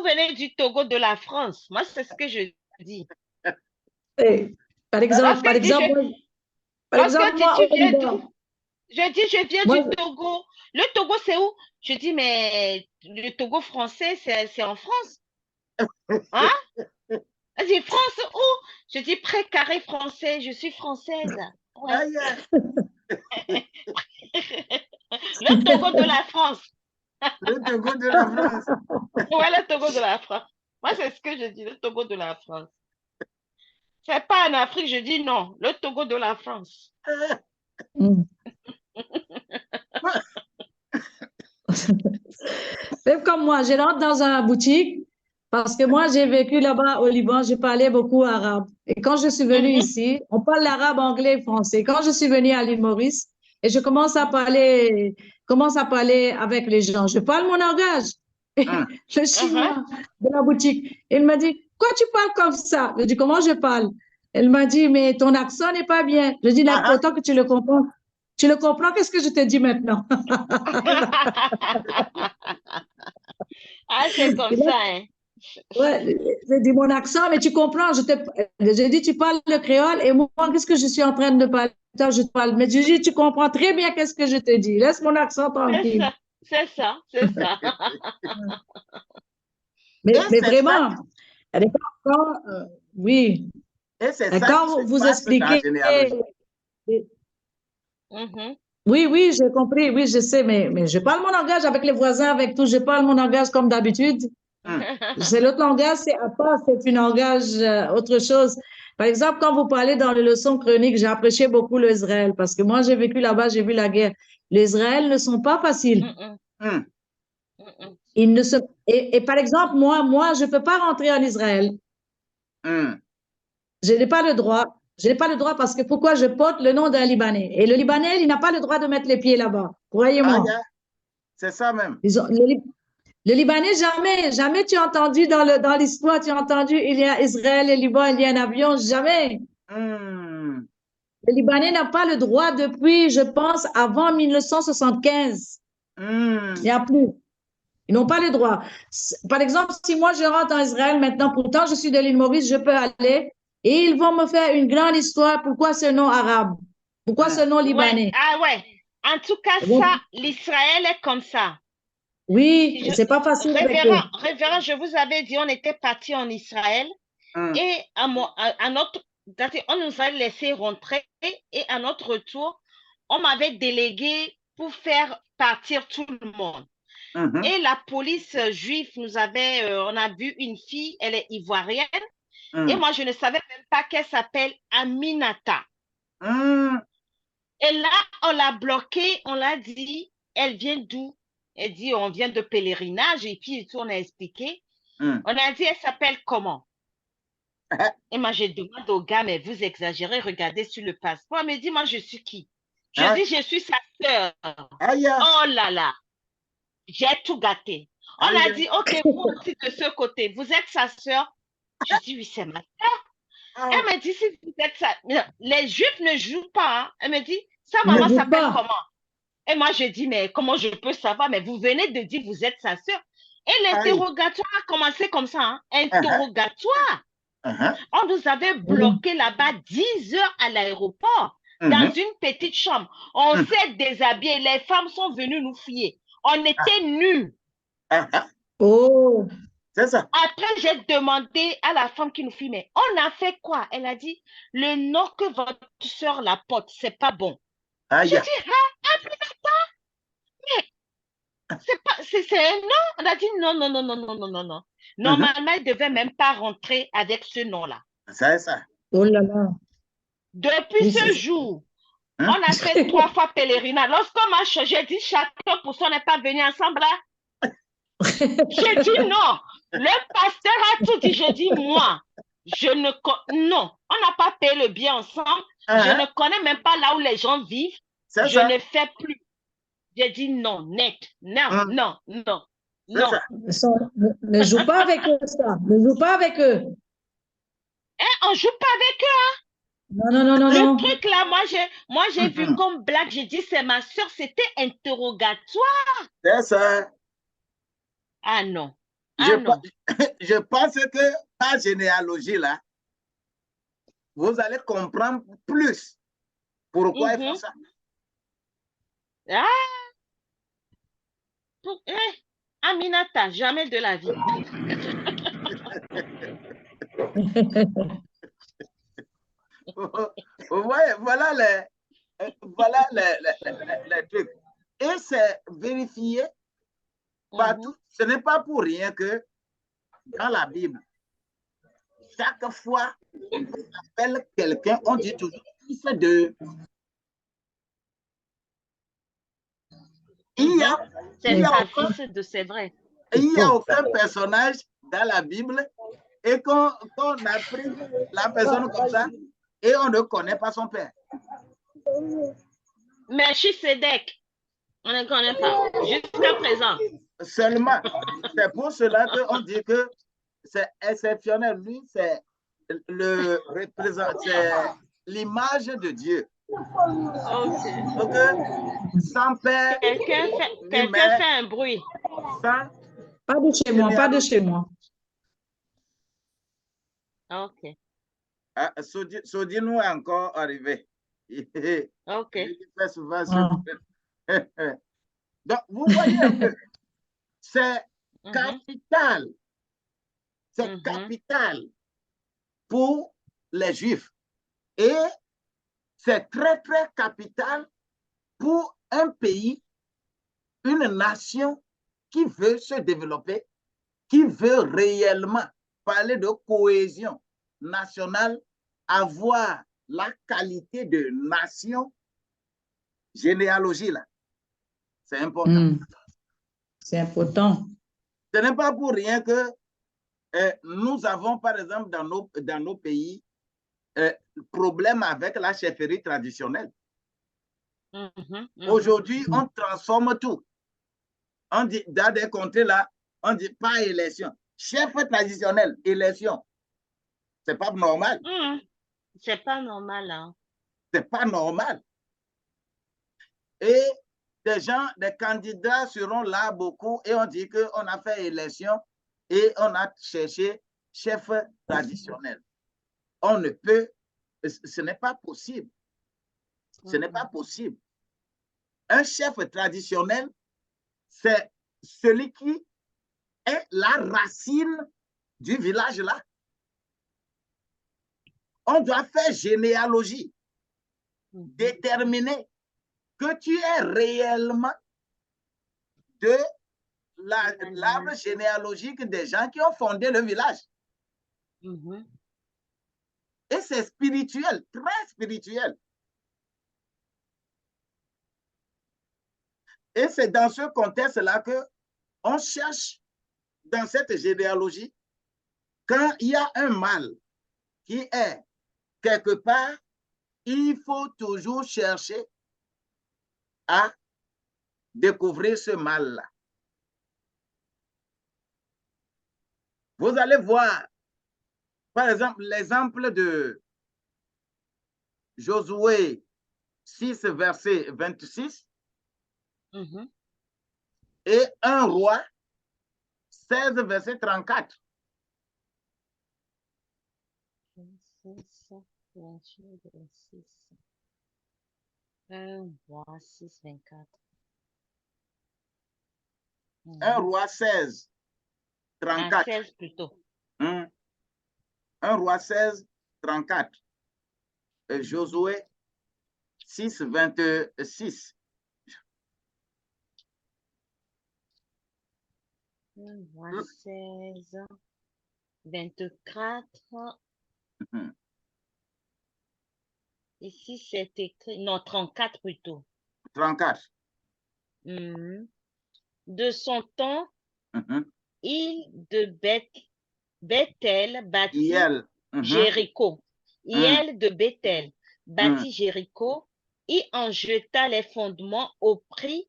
venez du Togo de la France. Moi, c'est ce que je dis. Par exemple, moi, tu viens d'où? Je dis, je viens du Togo. Le Togo, c'est où? Je dis, mais le Togo français, c'est en France. Hein? Je dis, France où? Je dis, Pré-Carré français, je suis française. Ouais. Le Togo de la France. Le Togo de la France. Ouais, le Togo de la France. Moi, c'est ce que je dis, le Togo de la France. C'est pas en Afrique, je dis non, le Togo de la France. Même comme moi, je rentre dans une boutique parce que moi, j'ai vécu là-bas au Liban, je parlais beaucoup arabe. Et quand je suis venue ici, on parle l'arabe, anglais et français. Quand je suis venue à l'île Maurice et je commence à parler avec les gens, je parle mon langage. Le chinois de la boutique, il m'a dit, quoi tu parles comme ça? Je dis, comment je parle? Elle m'a dit, mais ton accent n'est pas bien. Je dis, pourtant que tu le comprends. Tu le comprends, qu'est-ce que je te dis maintenant? Ah, c'est comme ça, hein? Ouais, j'ai dit mon accent, mais tu comprends. J'ai dit, tu parles le créole et moi, qu'est-ce que je suis en train de parler? Je te parle, mais je dis, tu comprends très bien qu'est-ce que je te dis. Laisse mon accent tranquille. C'est ça. mais vraiment, oui. Et c'est ça quand vous expliquez. Oui, j'ai compris, oui, je sais, mais je parle mon langage avec les voisins, avec tout, je parle mon langage comme d'habitude. C'est l'autre langage, c'est à part, c'est un langage autre chose. Par exemple, quand vous parlez dans les leçons chroniques, j'ai apprécié beaucoup l'Israël parce que moi, j'ai vécu là-bas, j'ai vu la guerre. Les Israël ne sont pas faciles. Ils ne se... et par exemple, moi, je ne peux pas rentrer en Israël. Je n'ai pas le droit. Je n'ai pas le droit parce que pourquoi je porte le nom d'un Libanais? Et le Libanais, il n'a pas le droit de mettre les pieds là-bas. Croyez-moi. C'est ça même. Le Libanais, jamais tu as entendu dans l'histoire, tu as entendu il y a Israël et Liban, il y a un avion, jamais. Le Libanais n'a pas le droit depuis, je pense, avant 1975. Il n'y a plus. Ils n'ont pas le droit. Par exemple, si moi je rentre en Israël maintenant, pourtant je suis de l'île Maurice, je peux aller et ils vont me faire une grande histoire. Pourquoi ce nom arabe? Pourquoi ce nom libanais? Ouais. Ah ouais. En tout cas, ça, l'Israël est comme ça. Oui, c'est pas facile. Révérend, je vous avais dit, on était parti en Israël et on nous a laissé rentrer et à notre retour, on m'avait délégué pour faire partir tout le monde. Et la police juive on a vu une fille, elle est ivoirienne, et moi je ne savais même pas qu'elle s'appelle Aminata. Et là, on l'a bloquée, on l'a dit, elle vient d'où? Elle dit, on vient de pèlerinage, et puis on a expliqué. On a dit, elle s'appelle comment? Et moi, je demande au gars, mais vous exagérez, regardez sur le passeport. Elle me dit, moi, je suis qui? Je dis, je suis sa sœur. Oh là là, j'ai tout gâté. On a dit, ok, vous aussi de ce côté, vous êtes sa sœur? Je dis, oui, c'est ma sœur. Elle me dit, si vous êtes sa... Les Juifs ne jouent pas. Hein. Elle me dit, sa maman s'appelle comment? Et moi, je dis, mais comment je peux savoir? Mais vous venez de dire, vous êtes sa sœur. Et l'interrogatoire a commencé comme ça. Hein. Interrogatoire. On nous avait bloqué là-bas 10 heures à l'aéroport, dans une petite chambre. On s'est déshabillé. Les femmes sont venues nous fier. On était nus. Oh. C'est ça. Après, j'ai demandé à la femme qui nous filme, mais on a fait quoi? Elle a dit, le nom que votre soeur la porte, c'est pas bon. J'ai dit, c'est un nom. On a dit, non. Normalement, elle ne devait même pas rentrer avec ce nom-là. C'est ça. Oh là là. Depuis ce jour, on a fait 3 fois pèlerinage. Lorsqu'on m'a changé, j'ai dit, chacun pour ça, on n'est pas venu ensemble là. J'ai dit non. Le pasteur a tout dit. J'ai dit moi, non, on n'a pas payé le bien ensemble. Je ne connais même pas là où les gens vivent. Je ne fais plus. J'ai dit non, net. Non. Ne joue pas avec eux, ça. Ne joue pas avec eux. On ne joue pas avec eux. Hein? Non. Le truc là, moi j'ai vu comme blague. J'ai dit c'est ma soeur. C'était interrogatoire. C'est ça. Ah non. Je pense que par généalogie, là, vous allez comprendre plus pourquoi ils font ça. Aminata, jamais de la vie. Vous voyez, voilà les trucs. Et c'est vérifié partout. Ce n'est pas pour rien que dans la Bible, chaque fois qu'on appelle quelqu'un, on dit toujours fils de. C'est vrai. Il n'y a aucun personnage dans la Bible et qu'on a pris la personne comme ça et on ne connaît pas son père. Mais Chisedek, on ne connaît pas jusqu'à présent. Seulement, c'est pour cela qu'on dit que c'est exceptionnel. Lui, c'est l'image de Dieu. Donc, sans père. Quelqu'un fait un bruit. Pas de chez moi, pas de chez moi. Ok. Sodi nous est encore arrivé. Ok. Il fait souvent Donc, vous voyez un peu, c'est capital. C'est capital pour les Juifs. Et c'est très, très capital pour un pays, une nation qui veut se développer, qui veut réellement parler de cohésion nationale avoir la qualité de nation, généalogie là, c'est important. C'est important. Ce n'est pas pour rien que nous avons, par exemple, dans nos pays, problème avec la chefferie traditionnelle. Aujourd'hui, on transforme tout. On dit, dans des contrées là, on dit pas élection. Chef traditionnel, élection. C'est pas normal. C'est pas normal. Hein. C'est pas normal. Et des candidats seront là beaucoup et on dit qu'on a fait élection et on a cherché chef traditionnel. On ne peut, ce n'est pas possible. Ce n'est pas possible. Un chef traditionnel, c'est celui qui est la racine du village là. On doit faire généalogie, déterminer que tu es réellement de l'arbre généalogique des gens qui ont fondé le village. Et c'est spirituel, très spirituel. Et c'est dans ce contexte-là qu'on cherche dans cette généalogie, quand il y a un mal qui est quelque part, il faut toujours chercher à découvrir ce mal-là. Vous allez voir, par exemple, l'exemple de Josué 6, verset 26, et 1 Roi 16, verset 34. 1 Roi 6, 24. 1 Roi 16, 34. 16 plutôt. 1 Roi 16, 34. Josué 6, 26. 1 Roi 16, 24. Ici, c'est écrit, non, 34 plutôt. 34. De son temps, il de Bethel bâtit Jéricho. Hiel de Bethel bâtit Jéricho et en jeta les fondements au prix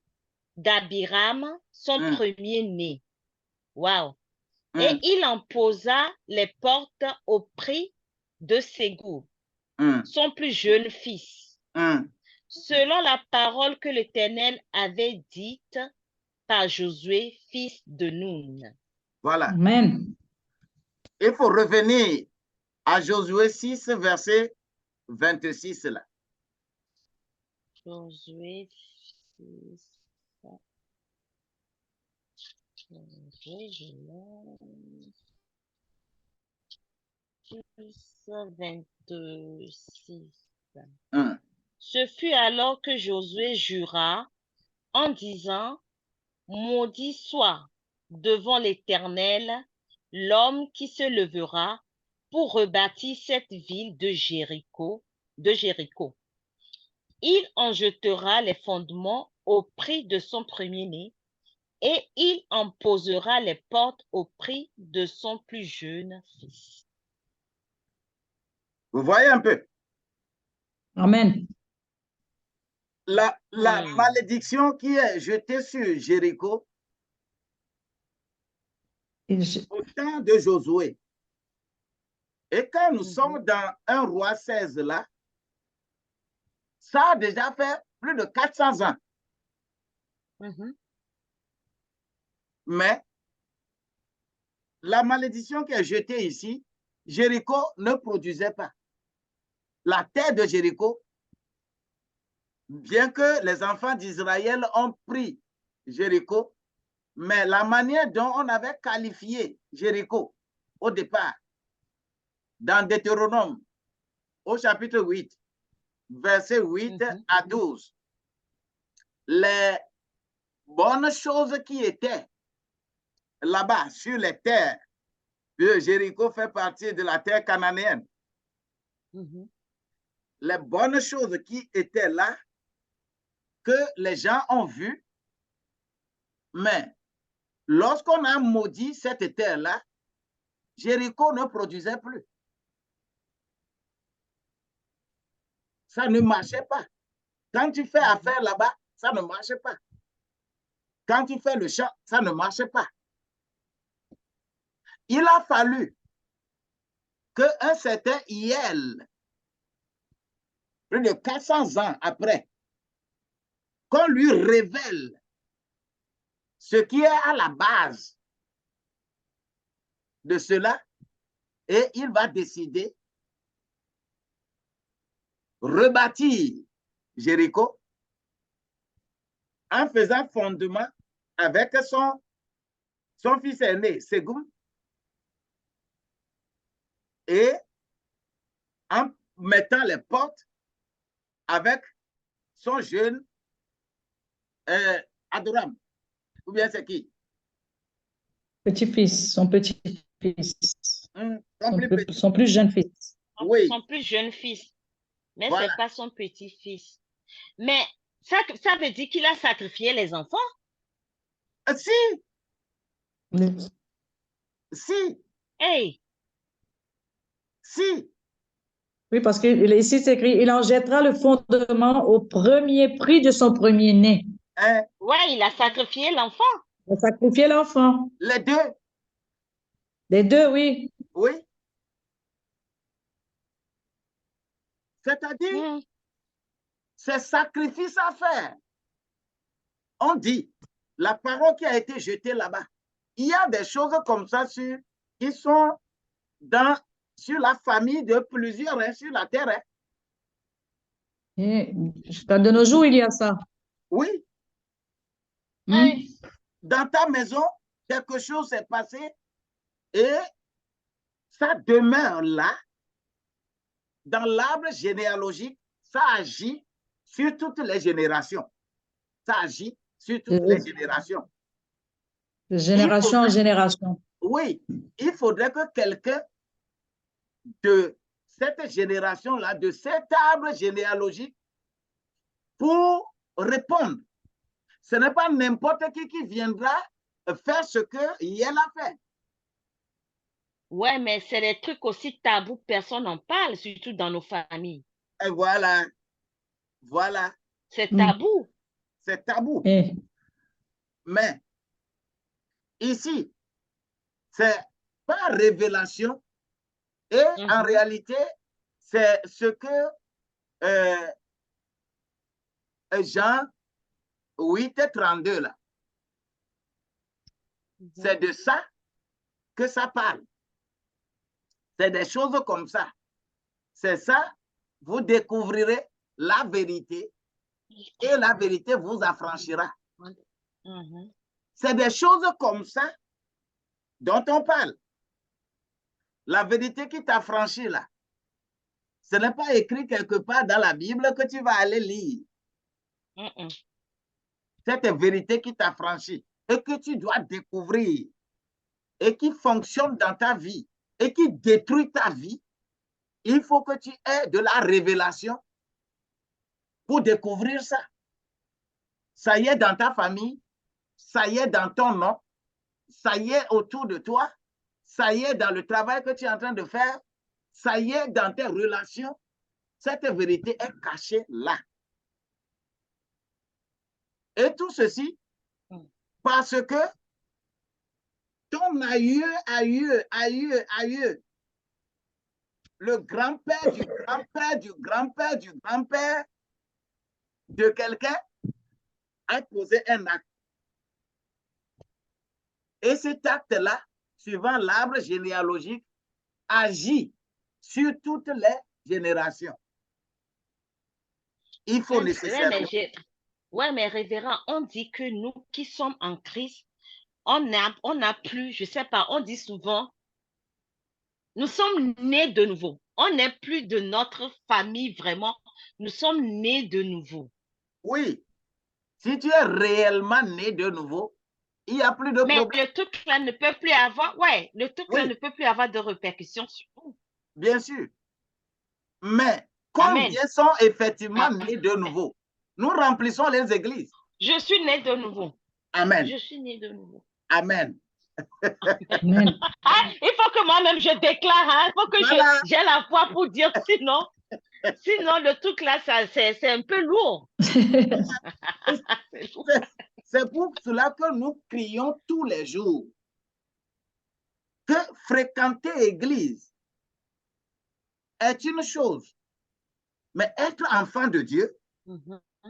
d'Abiram, son premier-né. Wow. Et il en posa les portes au prix de Ségour, son plus jeune fils, selon la parole que l'Éternel avait dite par Josué, fils de Nun. Voilà. Amen. Il faut revenir à Josué 6, verset 26 là. Josué 6. Josué 26. Ce fut alors que Josué jura en disant: maudit soit devant l'Éternel l'homme qui se levera pour rebâtir cette ville de Jéricho. Il en jettera les fondements au prix de son premier-né et il en posera les portes au prix de son plus jeune fils. Vous voyez un peu? Amen. La malédiction qui est jetée sur Jéricho au temps de Josué. Et quand nous sommes dans 1 Roi 16 là, ça a déjà fait plus de 400 ans. Mais la malédiction qui est jetée ici, Jéricho ne produisait pas. La terre de Jéricho, bien que les enfants d'Israël ont pris Jéricho, mais la manière dont on avait qualifié Jéricho au départ, dans Deutéronome, au chapitre 8, verset 8 à 12, les bonnes choses qui étaient là-bas sur les terres, Jéricho fait partie de la terre cananéenne. Les bonnes choses qui étaient là, que les gens ont vues, mais lorsqu'on a maudit cette terre-là, Jéricho ne produisait plus. Ça ne marchait pas. Quand tu fais affaire là-bas, ça ne marchait pas. Quand tu fais le champ, ça ne marchait pas. Il a fallu qu'un certain Hiel, plus de 400 ans après, qu'on lui révèle ce qui est à la base de cela, et il va décider rebâtir Jéricho en faisant fondement avec son fils aîné, Ségum, et en mettant les portes avec son jeune Adoram. Ou bien c'est qui? Petit-fils, son petit-fils. Son plus jeune fils. Oui. Son plus jeune fils. Mais Voilà. ce n'est pas son petit-fils. Mais ça veut dire qu'il a sacrifié les enfants? Si. Oui. Si. Hey. Si. Oui, parce que ici, c'est écrit, il en jettera le fondement au premier prix de son premier-né. Hein? Ouais, il a sacrifié l'enfant. Il a sacrifié l'enfant. Les deux. Les deux, oui. Oui. C'est-à-dire, c'est sacrifice à faire. On dit, la parole qui a été jetée là-bas, il y a des choses comme ça qui sont sur la famille de plusieurs, sur la terre. Et, de nos jours, il y a ça. Oui. Oui. Dans ta maison, quelque chose s'est passé et ça demeure là. Dans l'arbre généalogique, ça agit sur toutes les générations. Ça agit sur toutes les générations. De génération en génération. Oui, il faudrait que quelqu'un de cette génération-là, de cet arbre généalogique, pour répondre. Ce n'est pas n'importe qui viendra faire ce qu'il a fait. Ouais, mais c'est des trucs aussi tabous, personne n'en parle, surtout dans nos familles. Et voilà. Voilà. C'est tabou. C'est tabou. Mais ici, c'est pas révélation. Et en réalité, c'est ce que Jean 8:32 là. C'est de ça que ça parle. C'est des choses comme ça. C'est ça, vous découvrirez la vérité et la vérité vous affranchira. C'est des choses comme ça dont on parle. La vérité qui t'affranchit là, ce n'est pas écrit quelque part dans la Bible que tu vas aller lire. Cette vérité qui t'affranchit et que tu dois découvrir et qui fonctionne dans ta vie et qui détruit ta vie, il faut que tu aies de la révélation pour découvrir ça. Ça y est dans ta famille, ça y est dans ton nom, ça y est autour de toi, ça y est dans le travail que tu es en train de faire, ça y est dans tes relations. Cette vérité est cachée là. Et tout ceci parce que ton aïeux, le grand-père du grand-père du grand-père du grand-père de quelqu'un a posé un acte. Et cet acte-là, suivant l'arbre généalogique, agit sur toutes les générations. Il faut nécessairement... Ouais, mais révérend, on dit que nous qui sommes en Christ, on n'a plus, je ne sais pas, on dit souvent, nous sommes nés de nouveau. On n'est plus de notre famille vraiment. Nous sommes nés de nouveau. Oui. Si tu es réellement né de nouveau, il n'y a plus de problème. Mais le truc là ne peut plus avoir, ouais, le truc là ne peut plus avoir de répercussions sur nous. Bien sûr. Mais combien sont effectivement nés de nouveau? Nous remplissons les églises. Je suis né de nouveau. Amen. Je suis né de nouveau. Amen. Amen. Ah, il faut que moi-même je déclare, hein. Il faut que Voilà. j'ai la foi pour dire, sinon le truc là, c'est un peu lourd. C'est pour cela que nous crions tous les jours que fréquenter l'église est une chose, mais être enfant de Dieu,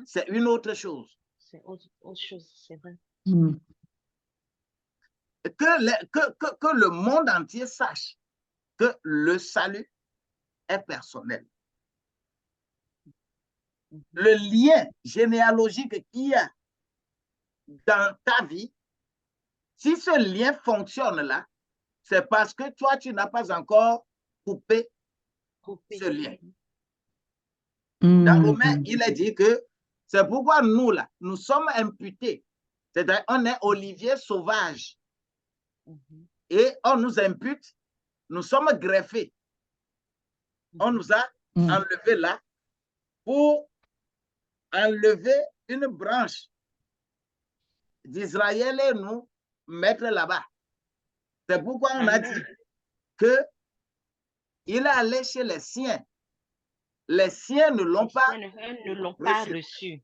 c'est une autre chose. C'est autre chose, c'est vrai. Que le monde entier sache que le salut est personnel. Le lien généalogique qu'il y a dans ta vie, si ce lien fonctionne là, c'est parce que toi, tu n'as pas encore coupé ce lien. Dans Romains, il est dit que c'est pourquoi nous, là, nous sommes imputés. C'est-à-dire, on est olivier sauvage. Et on nous impute, nous sommes greffés. On nous a enlevés là pour enlever une branche d'Israël et nous mettre là-bas. C'est pourquoi on a dit que il est allé chez les siens. Les siens ne l'ont pas reçu.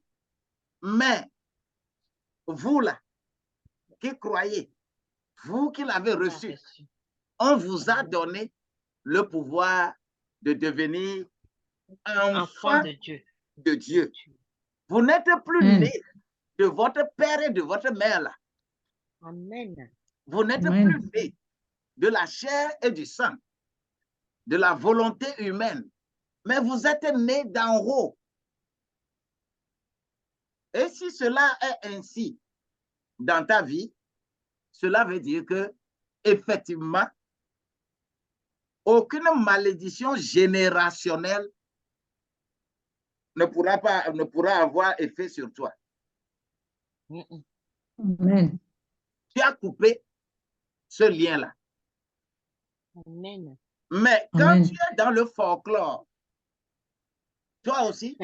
Mais vous là, qui croyez, vous qui l'avez reçu, on vous a donné le pouvoir de devenir enfant de Dieu. Vous n'êtes plus né de votre père et de votre mère là. Amen. Vous n'êtes plus né de la chair et du sang, de la volonté humaine, mais vous êtes né d'en haut. Et si cela est ainsi dans ta vie, cela veut dire que effectivement, aucune malédiction générationnelle ne pourra avoir effet sur toi. Amen. Tu as coupé ce lien-là. Amen. Mais quand tu es dans le folklore, toi aussi,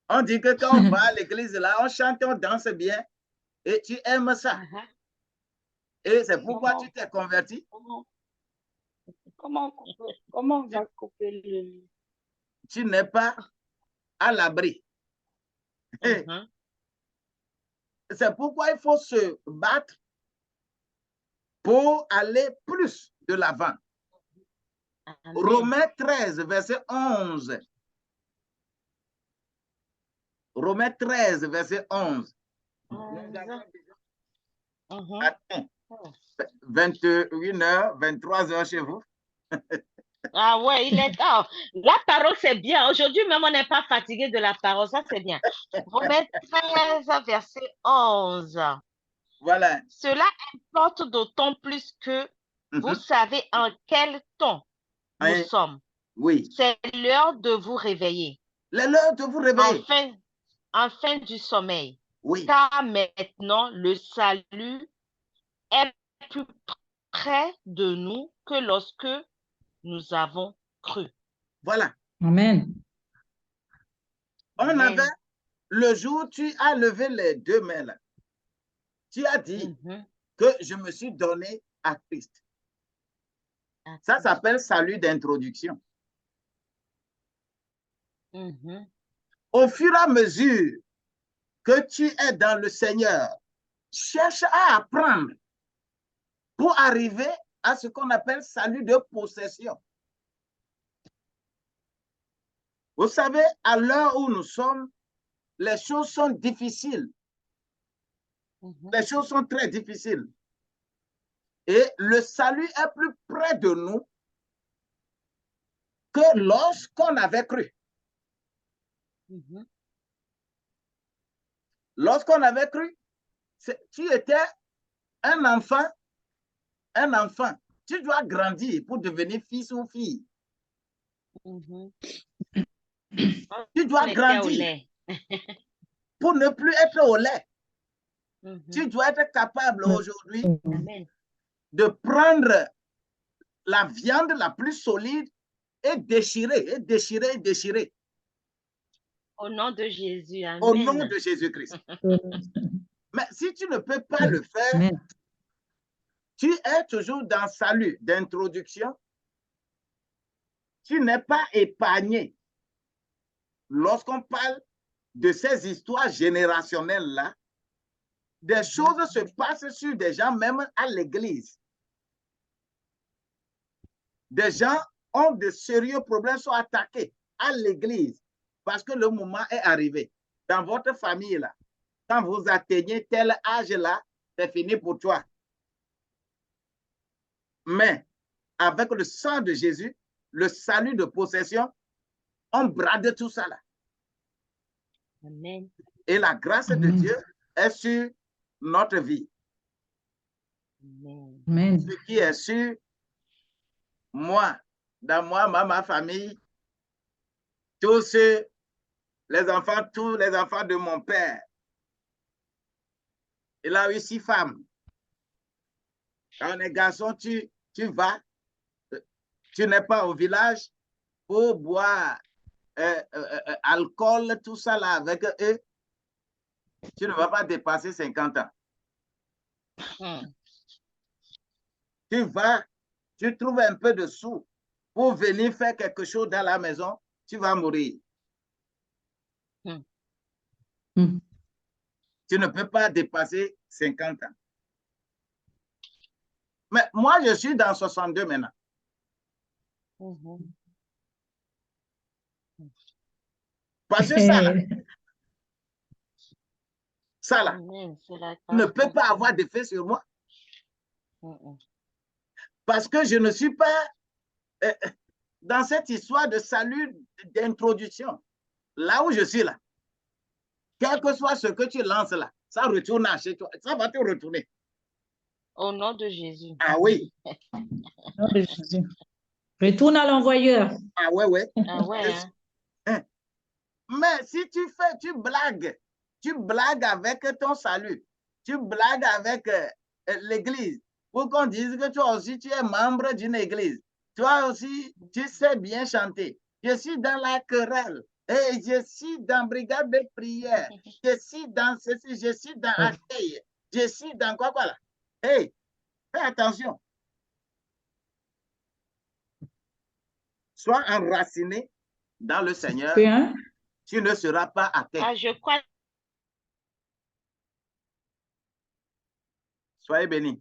on dit que quand on va à l'église, là, on chante, on danse bien, et tu aimes ça. Et c'est pourquoi tu t'es converti. Comment on va couper le lien? Tu n'es pas à l'abri. C'est pourquoi il faut se battre pour aller plus de l'avant. Romains 13, verset 11. Romains 13, verset 11. Attends. 21h, 23h chez vous. Ah ouais, il est tard. La parole, c'est bien. Aujourd'hui, même, on n'est pas fatigué de la parole. Ça, c'est bien. Romains 13, verset 11. Voilà. Cela importe d'autant plus que vous savez en quel temps nous sommes. Oui. C'est l'heure de vous réveiller. C'est l'heure de vous réveiller. Enfin du sommeil. Oui. Car maintenant, le salut est plus près de nous que lorsque nous avons cru. Voilà. Amen. On avait, le jour où tu as levé les deux mains là, tu as dit que je me suis donné à Christ. Ça s'appelle salut d'introduction. Au fur et à mesure que tu es dans le Seigneur, cherche à apprendre pour arriver à ce qu'on appelle salut de possession. Vous savez, à l'heure où nous sommes, les choses sont difficiles. Les choses sont très difficiles. Et le salut est plus près de nous que lorsqu'on avait cru. Lorsqu'on avait cru, tu étais un enfant. Tu dois grandir pour devenir fils ou fille. Tu dois grandir pour ne plus être au lait. Tu dois être capable aujourd'hui de prendre la viande la plus solide et déchirer, et déchirer, et déchirer. Au nom de Jésus, amen. Au nom de Jésus-Christ. Mais si tu ne peux pas le faire, Amen. tu es toujours dans salut d'introduction. Tu n'es pas épargné. Lorsqu'on parle de ces histoires générationnelles-là, des choses se passent sur des gens, même à l'église. Des gens ont de sérieux problèmes, sont attaqués à l'église parce que le moment est arrivé. Dans votre famille, là, quand vous atteignez tel âge-là, c'est fini pour toi. Mais avec le sang de Jésus, le salut de possession, on brade tout ça là. Amen. Et la grâce de Dieu est sur notre vie. Amen. Ce qui est sur moi, dans moi, ma famille, tous les enfants de mon père. Il a eu 6 femmes. Quand on est garçon, tu vas, tu n'es pas au village pour boire alcool, tout ça là avec eux. Tu ne vas pas dépasser 50 ans. Tu vas, tu trouves un peu de sous pour venir faire quelque chose dans la maison, tu vas mourir. Tu ne peux pas dépasser 50 ans. Mais moi, je suis dans 62 maintenant. Parce que ça là, ne peut pas avoir d'effet sur moi. Parce que je ne suis pas dans cette histoire de salut d'introduction. Là où je suis là, quel que soit ce que tu lances là, ça retourne chez toi. Ça va te retourner. Au nom de Jésus. Ah oui. Au nom de Jésus. Retourne à l'envoyeur. Ah ouais, ouais. Ah ouais. Hein? Mais si tu blagues avec ton salut, tu blagues avec l'église, pour qu'on dise que toi aussi tu es membre d'une église. Toi aussi, tu sais bien chanter. Je suis dans la chorale. Et je suis dans brigade de prière. Je suis dans ceci, je suis dans accueil. Je suis dans quoi là. Hey, fais attention. Sois enraciné dans le Seigneur. Hein? Tu ne seras pas atteint. Ah, je crois. Soyez bénis.